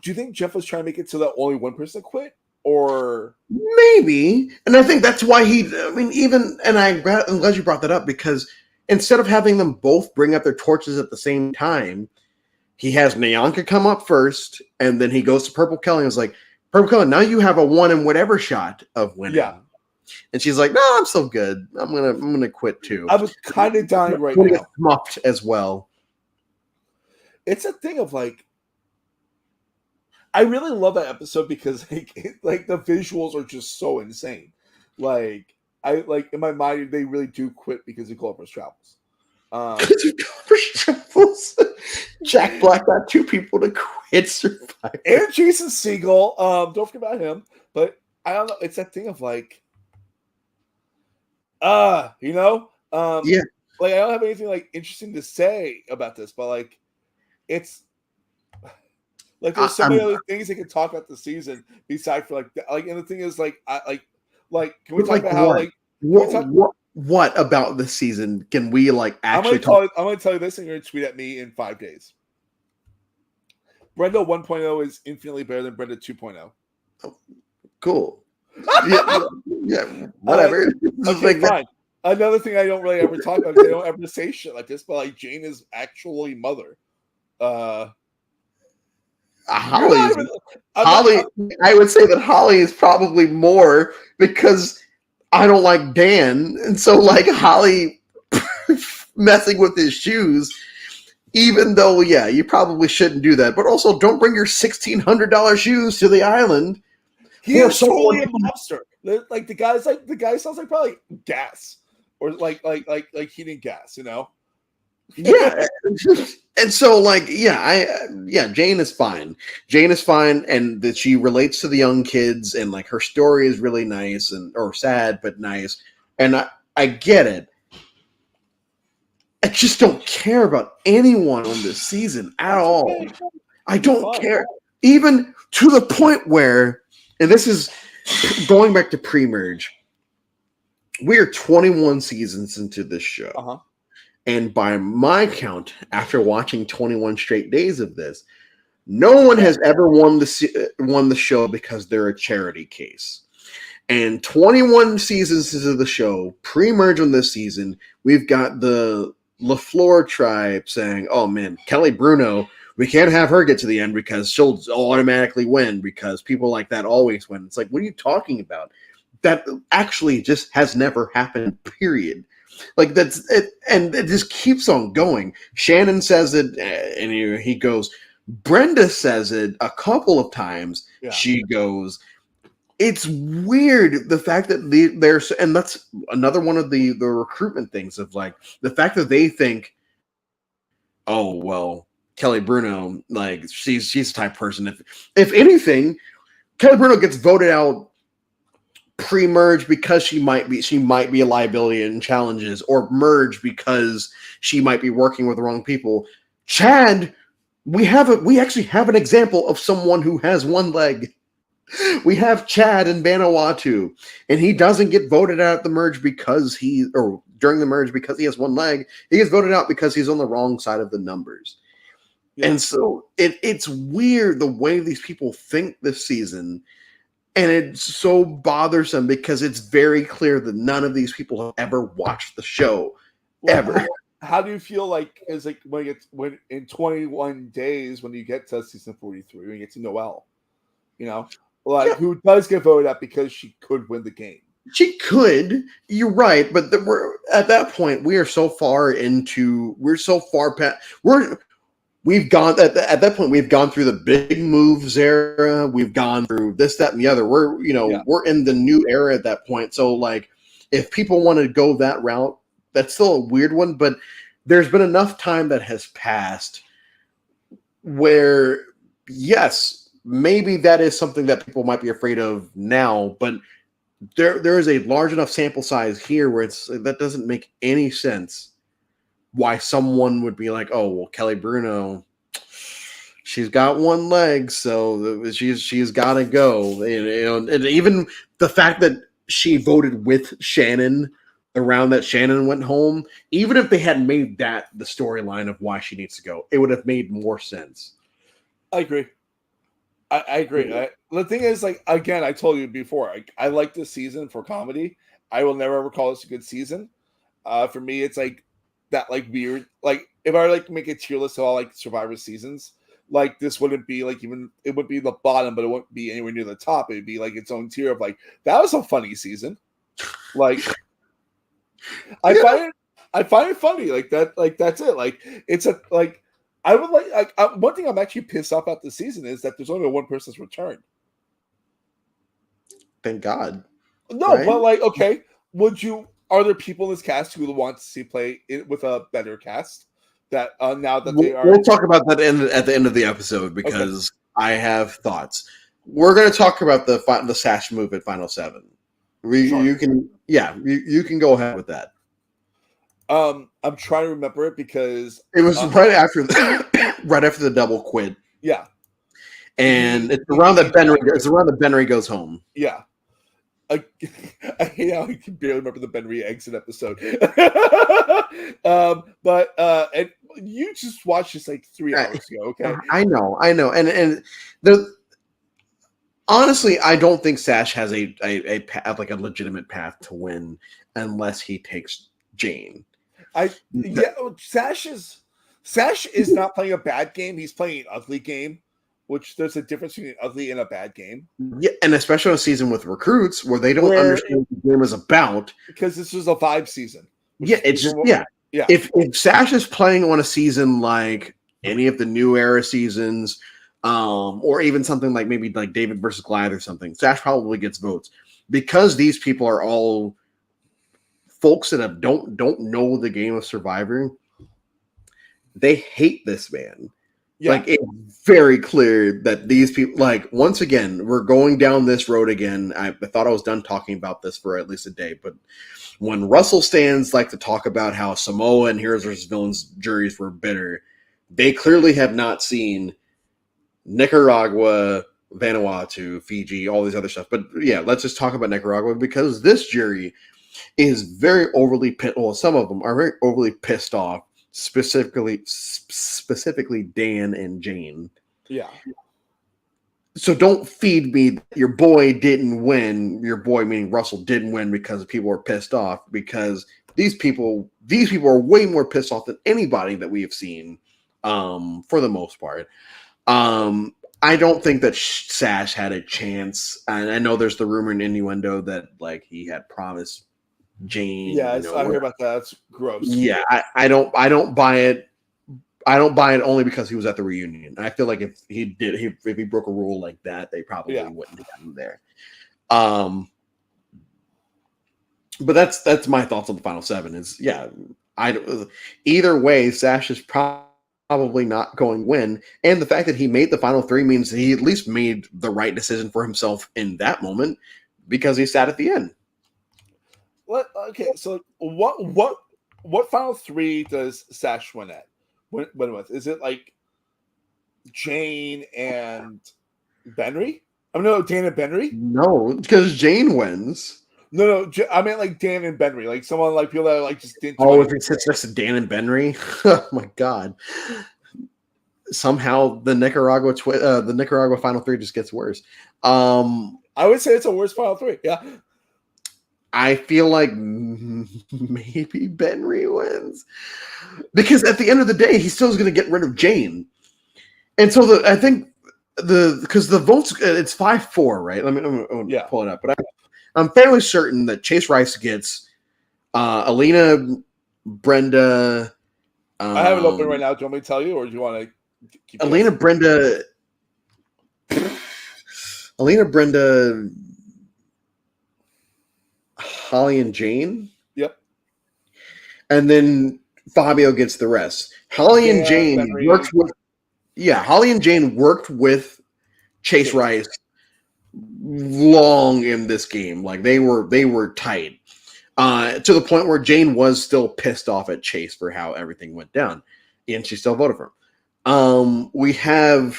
do you think Jeff was trying to make it so that only one person quit, or maybe? And I think that's why I'm glad you brought that up because instead of having them both bring up their torches at the same time, he has Nyanka come up first, and then he goes to Purple Kelly and is like, Purple Kelly, now you have a 1 in whatever shot of winning. Yeah. And she's like, no, I'm so good. I'm gonna quit too. I was kind of dying right now. Muffed as well. It's a thing of like, I really love that episode because like the visuals are just so insane. Like I like in my mind they really do quit because of Gulliver's Travels. Jack Black got 2 people to quit Survivor. And Jason Segel. Don't forget about him. But I don't know. It's that thing of like, you know? Yeah. Like I don't have anything like interesting to say about this, but like it's like there's so many other things they could talk about the season besides for like and the thing is like can we talk about how like what about this season can we like actually I'm going to tell you this and you're going to tweet at me in 5 days. Brenda 1.0 is infinitely better than Brenda 2.0. Oh, cool. Yeah, whatever. Okay, fine. Another thing I don't really ever talk about because I don't ever say shit like this, but like Jane is actually mother. Holly's even, Holly. I would say that Holly is probably more because I don't like Dan, and so like Holly messing with his shoes. Even though, yeah, you probably shouldn't do that, but also don't bring your $1,600 shoes to the island. He is totally a mobster. Like the guy sounds like probably gas or like heating gas, you know? Yeah. And so like, Jane is fine. Jane is fine, and that she relates to the young kids, and like her story is really nice or sad but nice. And I get it. I just don't care about anyone on this season at all. Okay. I don't care. Even to the point where, and this is going back to pre-merge, we are 21 seasons into this show. Uh-huh. And by my count, after watching 21 straight days of this, no one has ever won the show because they're a charity case. And 21 seasons into the show, pre-merge on this season, we've got the LaFleur tribe saying, oh man, Kelly Bruno, we can't have her get to the end because she'll automatically win because people like that always win. It's like, what are you talking about? That actually just has never happened, period. Like that's it, and it just keeps on going. Shannon says it, and he goes. Brenda says it a couple of times. Yeah. She goes. It's weird the fact that there's, and that's another one of the recruitment things of like the fact that they think, oh well, Kelly Bruno, like she's the type of person. If anything, Kelly Bruno gets voted out pre-merge because she might be a liability in challenges, or merge because she might be working with the wrong people. Chad, we actually have an example of someone who has one leg. We have Chad in Vanuatu, and he doesn't get voted out at the merge during the merge because he has one leg. He gets voted out because he's on the wrong side of the numbers. Yeah. And so it's weird the way these people think this season. And it's so bothersome because it's very clear that none of these people have ever watched the show, ever. How do you feel like it's like when in 21 days when you get to season 43, when you get to Noelle, you know, like who does get voted out because she could win the game? She could. You're right, but we're at that point. We're so far past. We've gone at that point. We've gone through the big moves era. We've gone through this, that, and the other. We're in the new era at that point. So, like, if people want to go that route, that's still a weird one. But there's been enough time that has passed where, yes, maybe that is something that people might be afraid of now. But there is a large enough sample size here where that doesn't make any sense. Why someone would be like, oh well, Kelly Bruno, she's got one leg, so she's got to go. And even the fact that she voted with Shannon around that Shannon went home, even if they had made that the storyline of why she needs to go, it would have made more sense. I agree. I agree. The thing is, like, again, I told you before, I like this season for comedy. I will never ever call this a good season. For me, it's like that, like, weird, like, if I like make a tier list of all like Survivor seasons, like this wouldn't be like it would be the bottom, but it wouldn't be anywhere near the top. It'd be like its own tier of like that was a funny season. Like I find it funny, like that, like that's it. Like it's a like I would like one thing I'm actually pissed off about this season is that there's only one person's return. Thank God. No, right? But like, okay, are there people in this cast who want to see play it with a better cast? That now that they are, we'll talk about that at the end of the episode because I have thoughts. We're going to talk about the Sash move at Final 7. You can go ahead with that. I'm trying to remember it because it was right after the double quit. Yeah, and it's around that Benry goes home. Yeah. I hate how I can barely remember the Ben Ree exit episode. And you just watched this like 3 hours ago, okay? I know. And honestly, I don't think Sash has a path, like a legitimate path to win unless he takes Jane. Sash is not playing a bad game. He's playing an ugly game. which there's a difference between an ugly and a bad game. Yeah, and especially on a season with recruits where they don't understand what the game is about. Because this was a vibe season. Yeah, it's just yeah. If Sash is playing on a season like any of the new era seasons, or even something like maybe like David versus Goliath or something, Sash probably gets votes because these people are all folks that don't know the game of Survivor. They hate this man. Yeah. Like, it's very clear that these people, like, once again, we're going down this road again. I thought I was done talking about this for at least a day, but when Russell stands like to talk about how Samoa and Heroes vs. Villains juries were bitter, they clearly have not seen Nicaragua, Vanuatu, Fiji, all these other stuff. But yeah, let's just talk about Nicaragua because this jury is very overly pissed. Well, some of them are very overly pissed off. Specifically Dan and Jane. Yeah. So don't feed me that your boy didn't win. Your boy, meaning Russell, didn't win because people were pissed off. Because these people are way more pissed off than anybody that we have seen, for the most part. I don't think that Sash had a chance. And I know there's the rumor and innuendo that like he had promised Jane. Yeah, I heard about that. That's gross. Yeah, I don't buy it. I don't buy it only because he was at the reunion. I feel like if he broke a rule like that, they probably wouldn't have him there. But that's my thoughts on the final seven. Is either way, Sash is probably not going to win, and the fact that he made the final three means he at least made the right decision for himself in that moment because he sat at the end. Okay, so what final three does Sash win with? Is it like Jane and Benry? I mean, no, Dan and Benry? No, because Jane wins. No, I meant like Dan and Benry, like someone like people that like just didn't. Oh, if it sits next to Dan and Benry, oh my god! Somehow the Nicaragua final three just gets worse. I would say it's a worse final three. Yeah. I feel like maybe Benry wins because at the end of the day, he still is going to get rid of Jane, and so I think because the votes it's 5-4, right? Let me pull it up, but I'm fairly certain that Chase Rice gets Alina, Brenda. I have it open right now. Do you want me to tell you, or do you want to keep Alina, Brenda, Holly and Jane. Yep. And then Fabio gets the rest. Holly and Jane worked with Chase Rice long in this game. Like they were tight. To the point where Jane was still pissed off at Chase for how everything went down. And she still voted for him. We have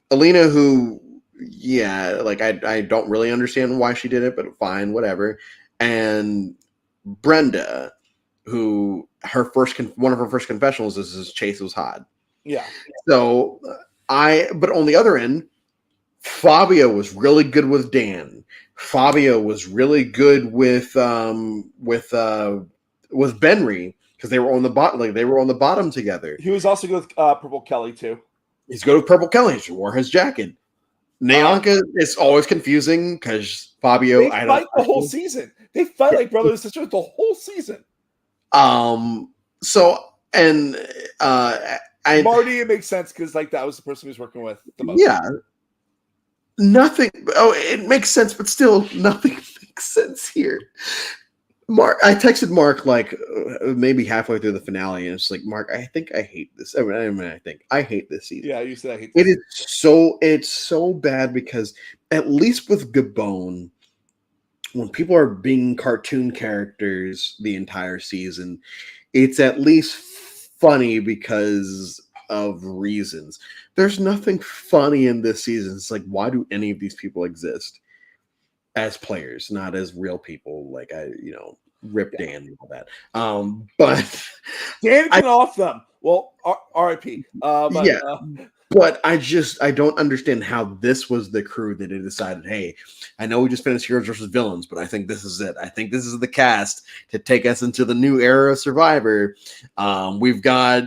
Alina who I don't really understand why she did it, but fine, whatever. And Brenda, who one of her first confessionals is Chase was hot. Yeah. So but on the other end, Fabio was really good with Dan. Fabio was really good with Benry because they were on the bottom. Like they were on the bottom together. He was also good with Purple Kelly too. He's good with Purple Kelly. He wore his jacket. Nyanka is always confusing because Fabio. They fight the whole season. They fight like brother and sister the whole season. So and Marty, it makes sense because like that was the person he was working with the most. Yeah. Nothing. Oh, it makes sense, but still, nothing makes sense here. I texted Mark like maybe halfway through the finale, and it's like, Mark, I think I hate this. I hate this season. Yeah, you said I hate this. It's so bad because at least with Gabon, when people are being cartoon characters the entire season, it's at least funny because of reasons. There's nothing funny in this season. It's like, why do any of these people exist as players, not as real people? Like Rip Dan and all that. But Dan can off them. Well, R.I.P. But I don't understand how this was the crew that had decided, hey, I know we just finished Heroes versus Villains, but I think this is it. I think this is the cast to take us into the new era of Survivor. We've got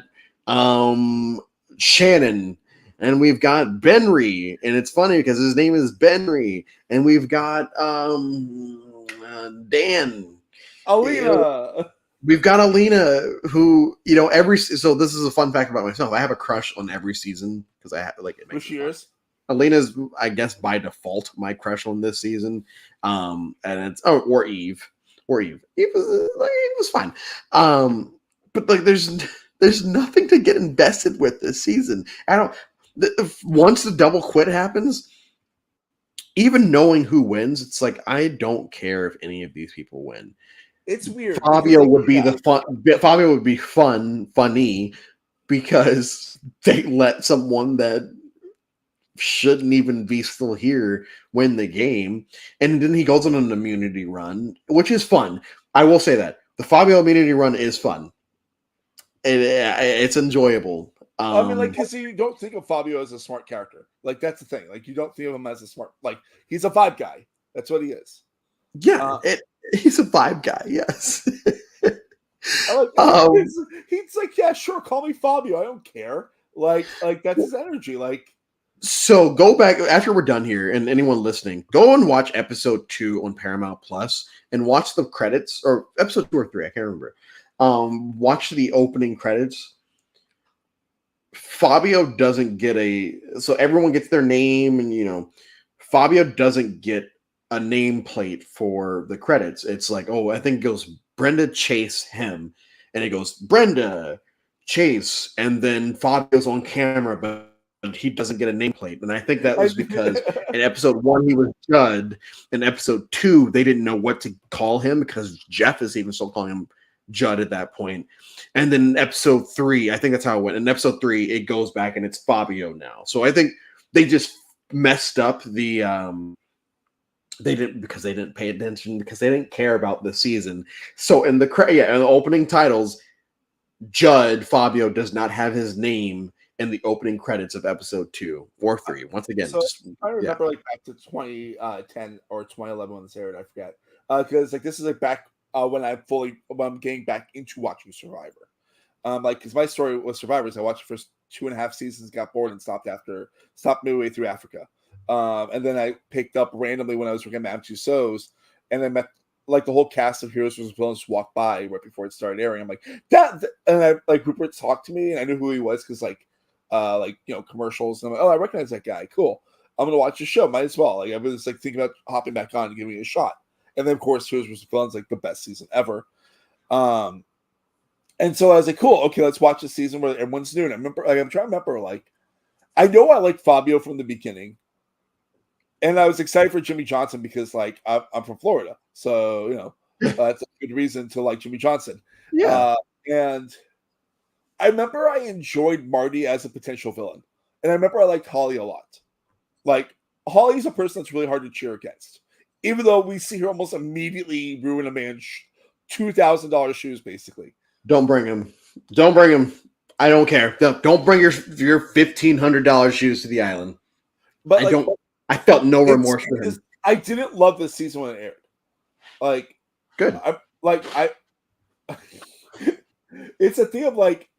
Shannon and we've got Benry, and it's funny because his name is Benry, and we've got Dan. Alina. We've got Alina, who so this is a fun fact about myself. I have a crush on every season because I have it makes me fun. Alina's, I guess, by default my crush on this season, and it's or Eve. Eve was fine, but there's nothing to get invested with this season. I don't. Once the double quit happens, even knowing who wins, it's like I don't care if any of these people win. It's weird. Fabio would be the fun. Fabio would be funny because they let someone that shouldn't even be still here win the game, and then he goes on an immunity run, which is fun. I will say that the Fabio immunity run is fun. It's enjoyable. I mean, because you don't think of Fabio as a smart character. Like, that's the thing. Like, you don't think of him as a smart. Like, he's a vibe guy. That's what he is. Yeah, he's a vibe guy. Yes. He's like, yeah, sure, call me Fabio. I don't care. Like that's his energy. Like, so go back after we're done here, and anyone listening, go and watch episode 2 on Paramount Plus, and watch the credits, or episode 2 or 3, I can't remember. Watch the opening credits. Fabio doesn't get so everyone gets their name, and Fabio doesn't get a nameplate for the credits. It's like, I think it goes Brenda Chase him, and it goes Brenda Chase, and then Fabio's on camera, but he doesn't get a nameplate. And I think that was because in episode 1 he was Judd. In episode 2 they didn't know what to call him because Jeff is even still calling him Judd at that point. And then episode 3, I think that's how it went. In episode 3 it goes back and it's Fabio now. So I think they just messed up the they didn't pay attention, because they didn't care about the season. So in the opening titles, Judd Fabio does not have his name in the opening credits of episode 2 or 3. Once again, so I remember back to 2010 or 2011 when this aired. I forget, because this is back when I'm getting back into watching Survivor. Because my story with Survivor is I watched the first 2.5 seasons, got bored, and stopped midway through Africa. And then I picked up randomly when I was working at Madame Tussauds, and I met the whole cast of Heroes vs. Villains walked by right before it started airing. I'm like, that, and I Rupert talked to me, and I knew who he was because commercials. And I'm like, I recognize that guy. Cool. I'm gonna watch the show. Might as well. I was thinking about hopping back on and giving it a shot. And then of course, Heroes vs. Villains the best season ever. And so I was like, cool. Okay, let's watch the season where everyone's new. And I remember, I'm trying to remember, I know I liked Fabio from the beginning. And I was excited for Jimmy Johnson because, I'm from Florida. So, that's a good reason to like Jimmy Johnson. Yeah. And I remember I enjoyed Marty as a potential villain. And I remember I liked Holly a lot. Holly's a person that's really hard to cheer against. Even though we see her almost immediately ruin a man's $2,000 shoes, basically. Don't bring him. I don't care. Don't bring your $1,500 shoes to the island. But I felt no remorse for him. I didn't love this season when it aired. Good. It's a thing of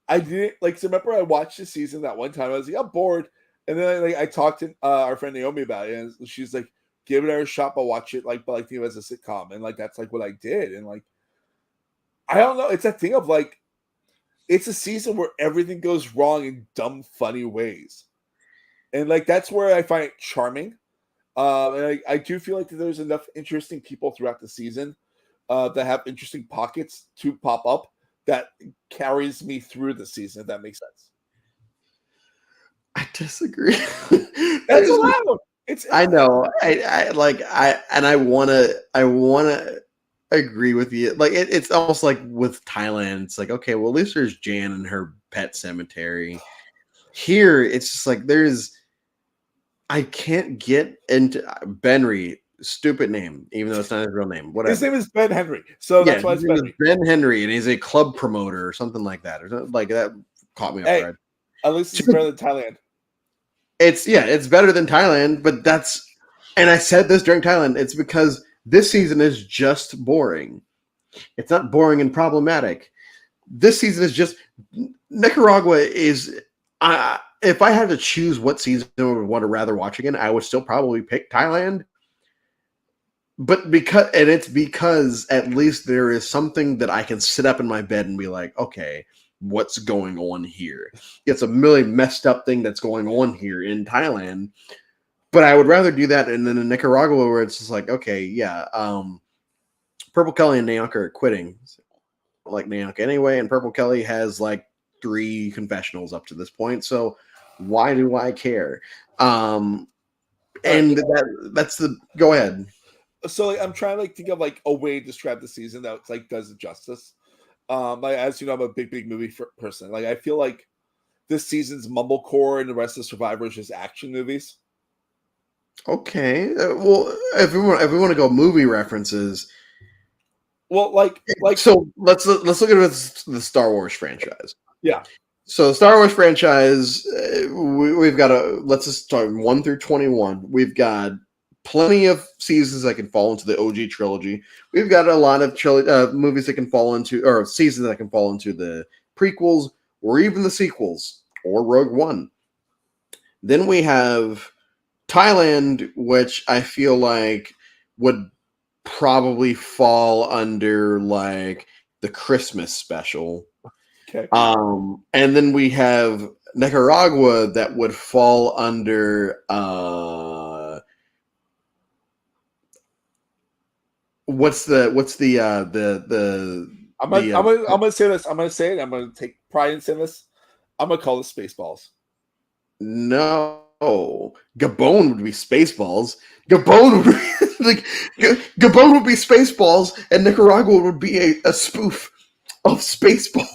I didn't so remember I watched the season that one time. I was I'm bored, and then I talked to our friend Naomi about it, and she's like, give it a shot, but watch it but think of it as a sitcom, and that's what I did, and I don't know. It's a thing of it's a season where everything goes wrong in dumb, funny ways. And that's where I find it charming. And I do feel there's enough interesting people throughout the season that have interesting pockets to pop up that carries me through the season, if that makes sense. I disagree. That's allowed. I know. I wanna agree with you. It's almost like with Thailand. It's okay, well, at least there's Jan and her pet cemetery. Here, it's just I can't get into Benry. Stupid name, even though it's not his real name. Whatever. His name is Ben Henry, so that's why it's Ben Henry, and he's a club promoter or something like that. Or something that caught me off guard. At least it's better than Thailand. It's better than Thailand, but and I said this during Thailand. It's because this season is just boring. It's not boring and problematic. This season is just Nicaragua is. if I had to choose what season I would want to rather watch again, I would still probably pick Thailand. But it's because at least there is something that I can sit up in my bed and be like, okay, what's going on here? It's a really messed up thing that's going on here in Thailand. But I would rather do that than in Nicaragua, where it's just like, okay, yeah, Purple Kelly and Nayanka are quitting. Like Nayanka anyway, and Purple Kelly has like 3 confessionals up to this point. So why do I care? And that's the go ahead. So like, I'm trying to like think of like a way to describe the season that like does it justice. Like as you know, I'm a big movie person. Like I feel like this season's mumblecore and the rest of Survivor is just action movies. Okay, well, if we want to go movie references, well, like so let's look at the Star Wars franchise. Yeah. So the Star Wars franchise, we've got let's just start 1 through 21. We've got plenty of seasons that can fall into the OG trilogy. We've got a lot of movies that can fall into, or seasons that can fall into the prequels or even the sequels or Rogue One. Then we have Thailand, which I feel like would probably fall under like the Christmas special. Okay. And then we have Nicaragua that would fall under what's the I'm gonna say this. I'm gonna say it. I'm gonna take pride in saying this. I'm gonna call this Spaceballs. No, Gabon would be Spaceballs. Gabon would be like Gabon would be Spaceballs, and Nicaragua would be a spoof of Spaceballs.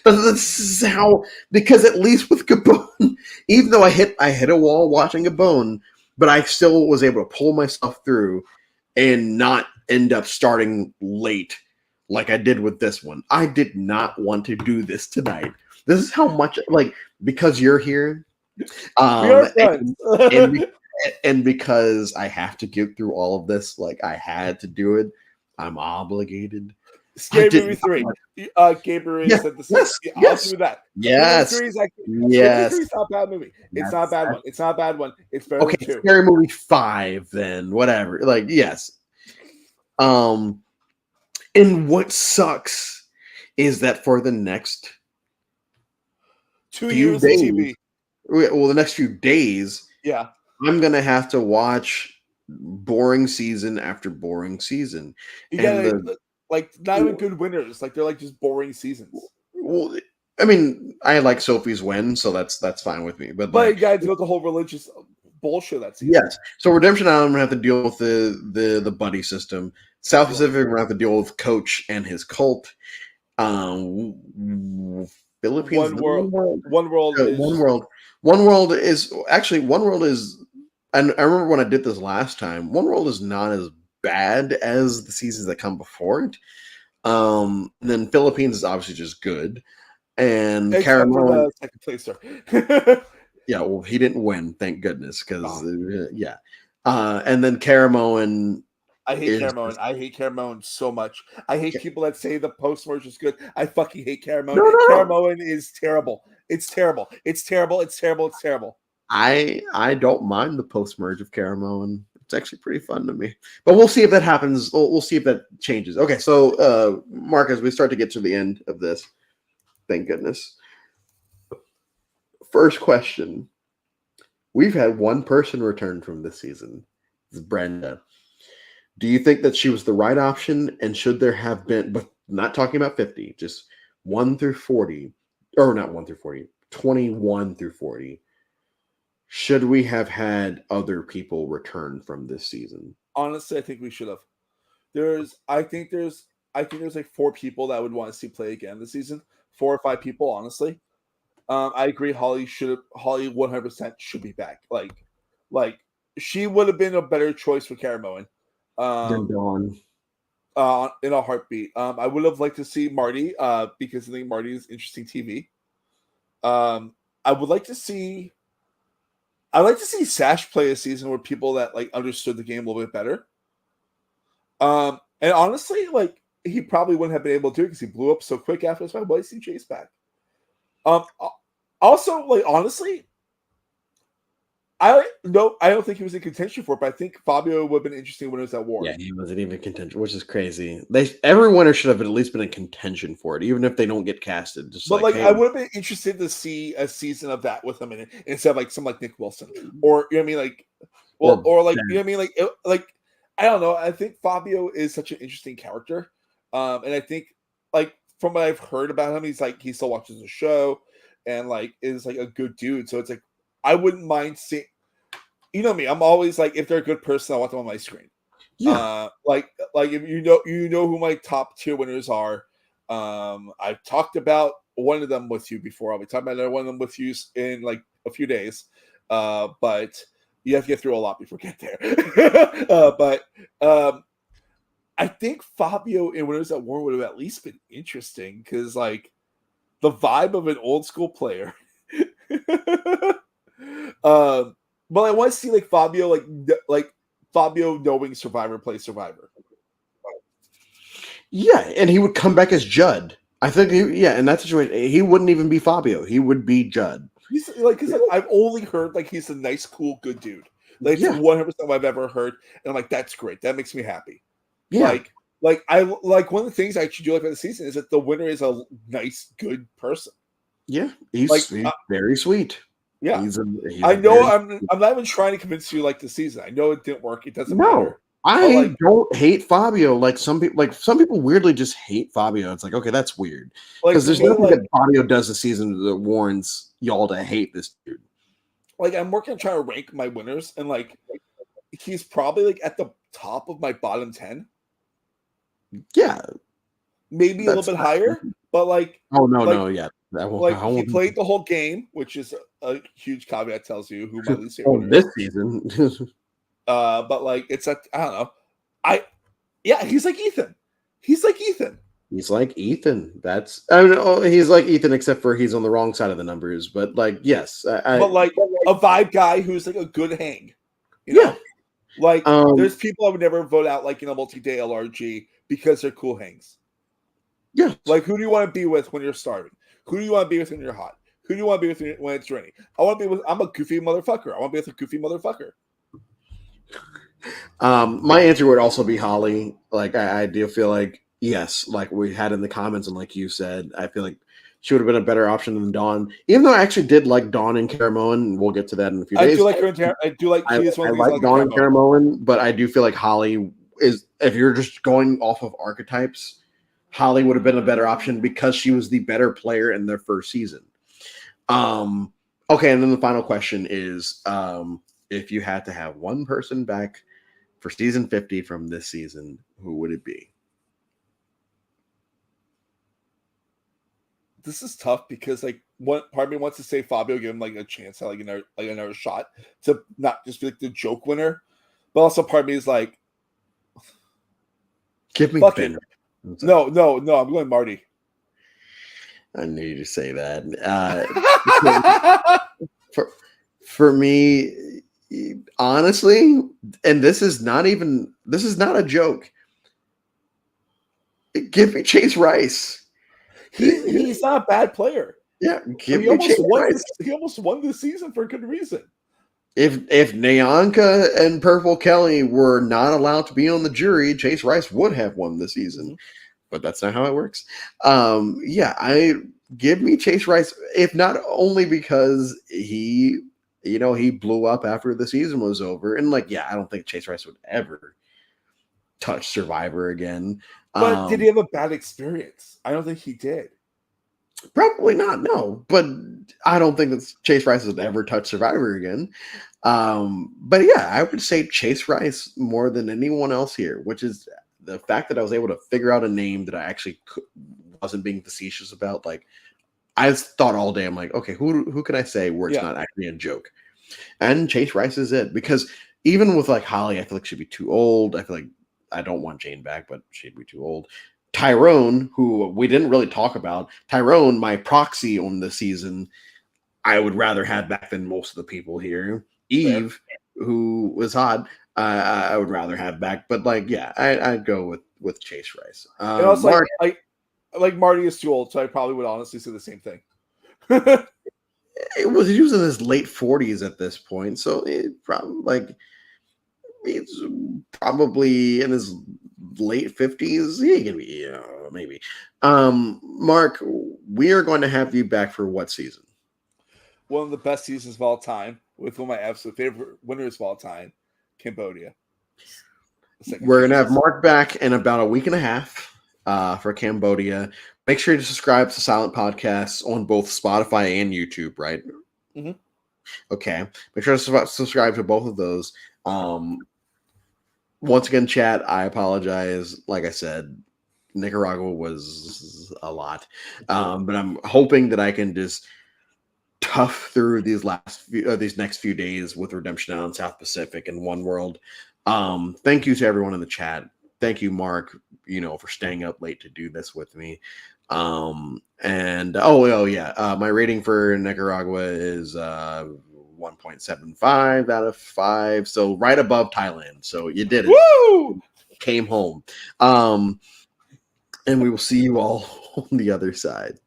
This is how, because at least with Gabon, even though I hit a wall watching Gabon, but I still was able to pull myself through and not end up starting late like I did with this one. I did not want to do this tonight. This is how much, like, because you're here, we are friends. and because I have to get through all of this, like I had to do it. I'm obligated. Scary Movie 3. Gabriel said the same. I'll do that. Yes. Scary Yes. 3 is not a bad movie. It's not a bad one. It's not a bad one. It's better than 2. Scary Movie 5, then whatever. Like, yes. And what sucks is that for the next 2 years of TV. Well, the next few days, yeah, I'm gonna have to watch boring season after boring season. You gotta, like not even good winners. Like they're like just boring seasons. Well, I mean, I like Sophie's win, so that's fine with me. But you gotta deal with the whole religious bullshit that's yes. So Redemption Island, I'm gonna have to deal with the buddy system. South Pacific, we're gonna have to deal with Coach and his cult. Philippines, One World is. And I remember when I did this last time. One World is not as bad as the seasons that come before it. Then Philippines is obviously just good, and Caramel second placer. Yeah, well, he didn't win, thank goodness, because yeah. And then Caramoan. I hate Caramoan. I hate Caramoan so much. I hate people that say the post-merge is good. I fucking hate Caramoan. No. Caramoan is terrible. It's terrible. It's terrible. It's terrible. It's terrible. I don't mind the post-merge of Caramoan. It's actually pretty fun to me. But we'll see if that happens. We'll see if that changes. Okay, so Mark, as we start to get to the end of this, thank goodness. First question. We've had one person return from this season. It's Brenda. Do you think that she was the right option? And should there have been, but not talking about 50, just 1 through 40, or not 1 through 40, 21 through 40. Should we have had other people return from this season? Honestly, I think we should have. I think there's like 4 people that I would want to see play again this season. 4 or 5 people, honestly. I agree. Holly 100% should be back. Like she would have been a better choice for Caramoan. Than Dawn. In a heartbeat. I would have liked to see Marty, because I think Marty is interesting TV. I'd like to see Sash play a season where people that like understood the game a little bit better. And honestly, like he probably wouldn't have been able to do it because he blew up so quick after this fight. Why is he chased back? Also, like honestly, I don't think he was in contention for it, but I think Fabio would have been interesting when it was at War. Yeah, he wasn't even in contention, which is crazy. Every winner should have at least been in contention for it, even if they don't get casted. Just But like, like, hey, I would have been interested to see a season of that with him in it instead of like someone like Nick Wilson, or you know what I mean, like, well, or like you know what I mean, like I don't know. I think Fabio is such an interesting character, and I think like from what I've heard about him, he's like he still watches the show, and like is like a good dude. So it's like I wouldn't mind seeing. You know me, I'm always like if they're a good person, I want them on my screen. yeah, Like if you know who my top tier winners are. I've talked about one of them with you before. I'll be talking about another one of them with you in like a few days. But you have to get through a lot before we get there. But I think Fabio in Winners at War would have at least been interesting because like the vibe of an old school player. But I want to see like Fabio like Fabio knowing Survivor plays Survivor. yeah, and he would come back as Judd. I think, in that situation, he wouldn't even be Fabio. He would be Judd. He's like, because like, I've only heard like he's a nice, cool, good dude. Like it's Yeah, 100% what I've ever heard, and I'm like, that's great. That makes me happy. yeah, Like I like one of the things I actually do like about the season is that the winner is a nice, good person. yeah. He's, Like, he's very sweet. yeah, He's I know. very I'm not even trying to convince you like the season. I know it didn't work. It doesn't no. matter. But I like, don't hate Fabio. Like some people weirdly just hate Fabio. It's like, okay, that's weird because for there's me, nothing like, that Fabio does this season that warrants y'all to hate this dude. like I'm working on trying to rank my winners, and like he's probably like at the top of my bottom 10, Yeah, maybe a little bit higher. But like, oh no, like no, yeah, that won't. like he played the whole game, which is a huge caveat. Tells you who my least favorite winner this is. season. But like it's a I don't know. Yeah, he's like Ethan. He's like Ethan. He's like Ethan. I don't know. He's like Ethan, except for he's on the wrong side of the numbers. But like, yes, But like a vibe guy who's like a good hang. You yeah. know? Like there's people I would never vote out like in a multi-day LRG because they're cool hangs. Yeah. Like who do you want to be with when you're starving? Who do you want to be with when you're hot? Who do you want to be with when it's raining? I'm a goofy motherfucker. I want to be with a goofy motherfucker. My answer would also be Holly. Like I do feel like yes, like we had in the comments and like you said, I feel like she would have been a better option than Dawn. Even though I actually did like Dawn and Caramoan, and we'll get to that in a few days. I do like her. I do like. I one of these like Dawn and Caramoan, but I do feel like Holly is. If you're just going off of archetypes, Holly would have been a better option because she was the better player in their first season. Okay, and then the final question is, if you had to have one person back for season 50 from this season, who would it be? This is tough because like one part of me wants to say Fabio, give him like a chance at like another shot to not just be like the joke winner, but also part of me is like, Give me fuck Ben. it. No, I'm going Marty. I knew you to say that. For me, honestly, and this is not a joke. Give me Chase Rice. He's not a bad player. Yeah, give me Chase Rice. He almost won this season for a good reason. If Nyanka and Purple Kelly were not allowed to be on the jury, Chase Rice would have won the season. Mm-hmm. But that's not how it works. I give me Chase Rice, if not only because he blew up after the season was over. And I don't think Chase Rice would ever touch Survivor again. But did he have a bad experience? I don't think he did. Probably not, no. But I don't think that Chase Rice would ever touch Survivor again. But yeah, I would say Chase Rice more than anyone else here, which is the fact that I was able to figure out a name that I actually wasn't being facetious about. Like, I thought all day, I'm like, okay, who can I say where it's not actually a joke? And Chase Rice is it. Because even with like Holly, I feel like she'd be too old. I feel like I don't want Jane back, but she'd be too old. Tyrone, who we didn't really talk about. Tyrone, my proxy on the season, I would rather have back than most of the people here. Eve, who was hot, I would rather have back. But I'd go with Chase Rice. And also, Marty is too old, so I probably would honestly say the same thing. he was in his late 40s at this point, so he's probably in his late 50s. He can be, maybe. Mark, we are going to have you back for what season? One of the best seasons of all time, with one of my absolute favorite winners of all time, Cambodia. We're going to have Mark back in about a week and a half for Cambodia. Make sure to subscribe to Silent Podcasts on both Spotify and YouTube, right? Mm-hmm. Okay. Make sure to subscribe to both of those. Once again, chat, I apologize. Like I said, Nicaragua was a lot. But I'm hoping that I can just tough through these next few days with Redemption Island, South Pacific, and One World. Thank you to everyone in the chat. Thank you, Mark, for staying up late to do this with me. And my rating for Nicaragua is 1.75 out of 5, so right above Thailand. So you did it. Woo! Came home. And we will see you all on the other side.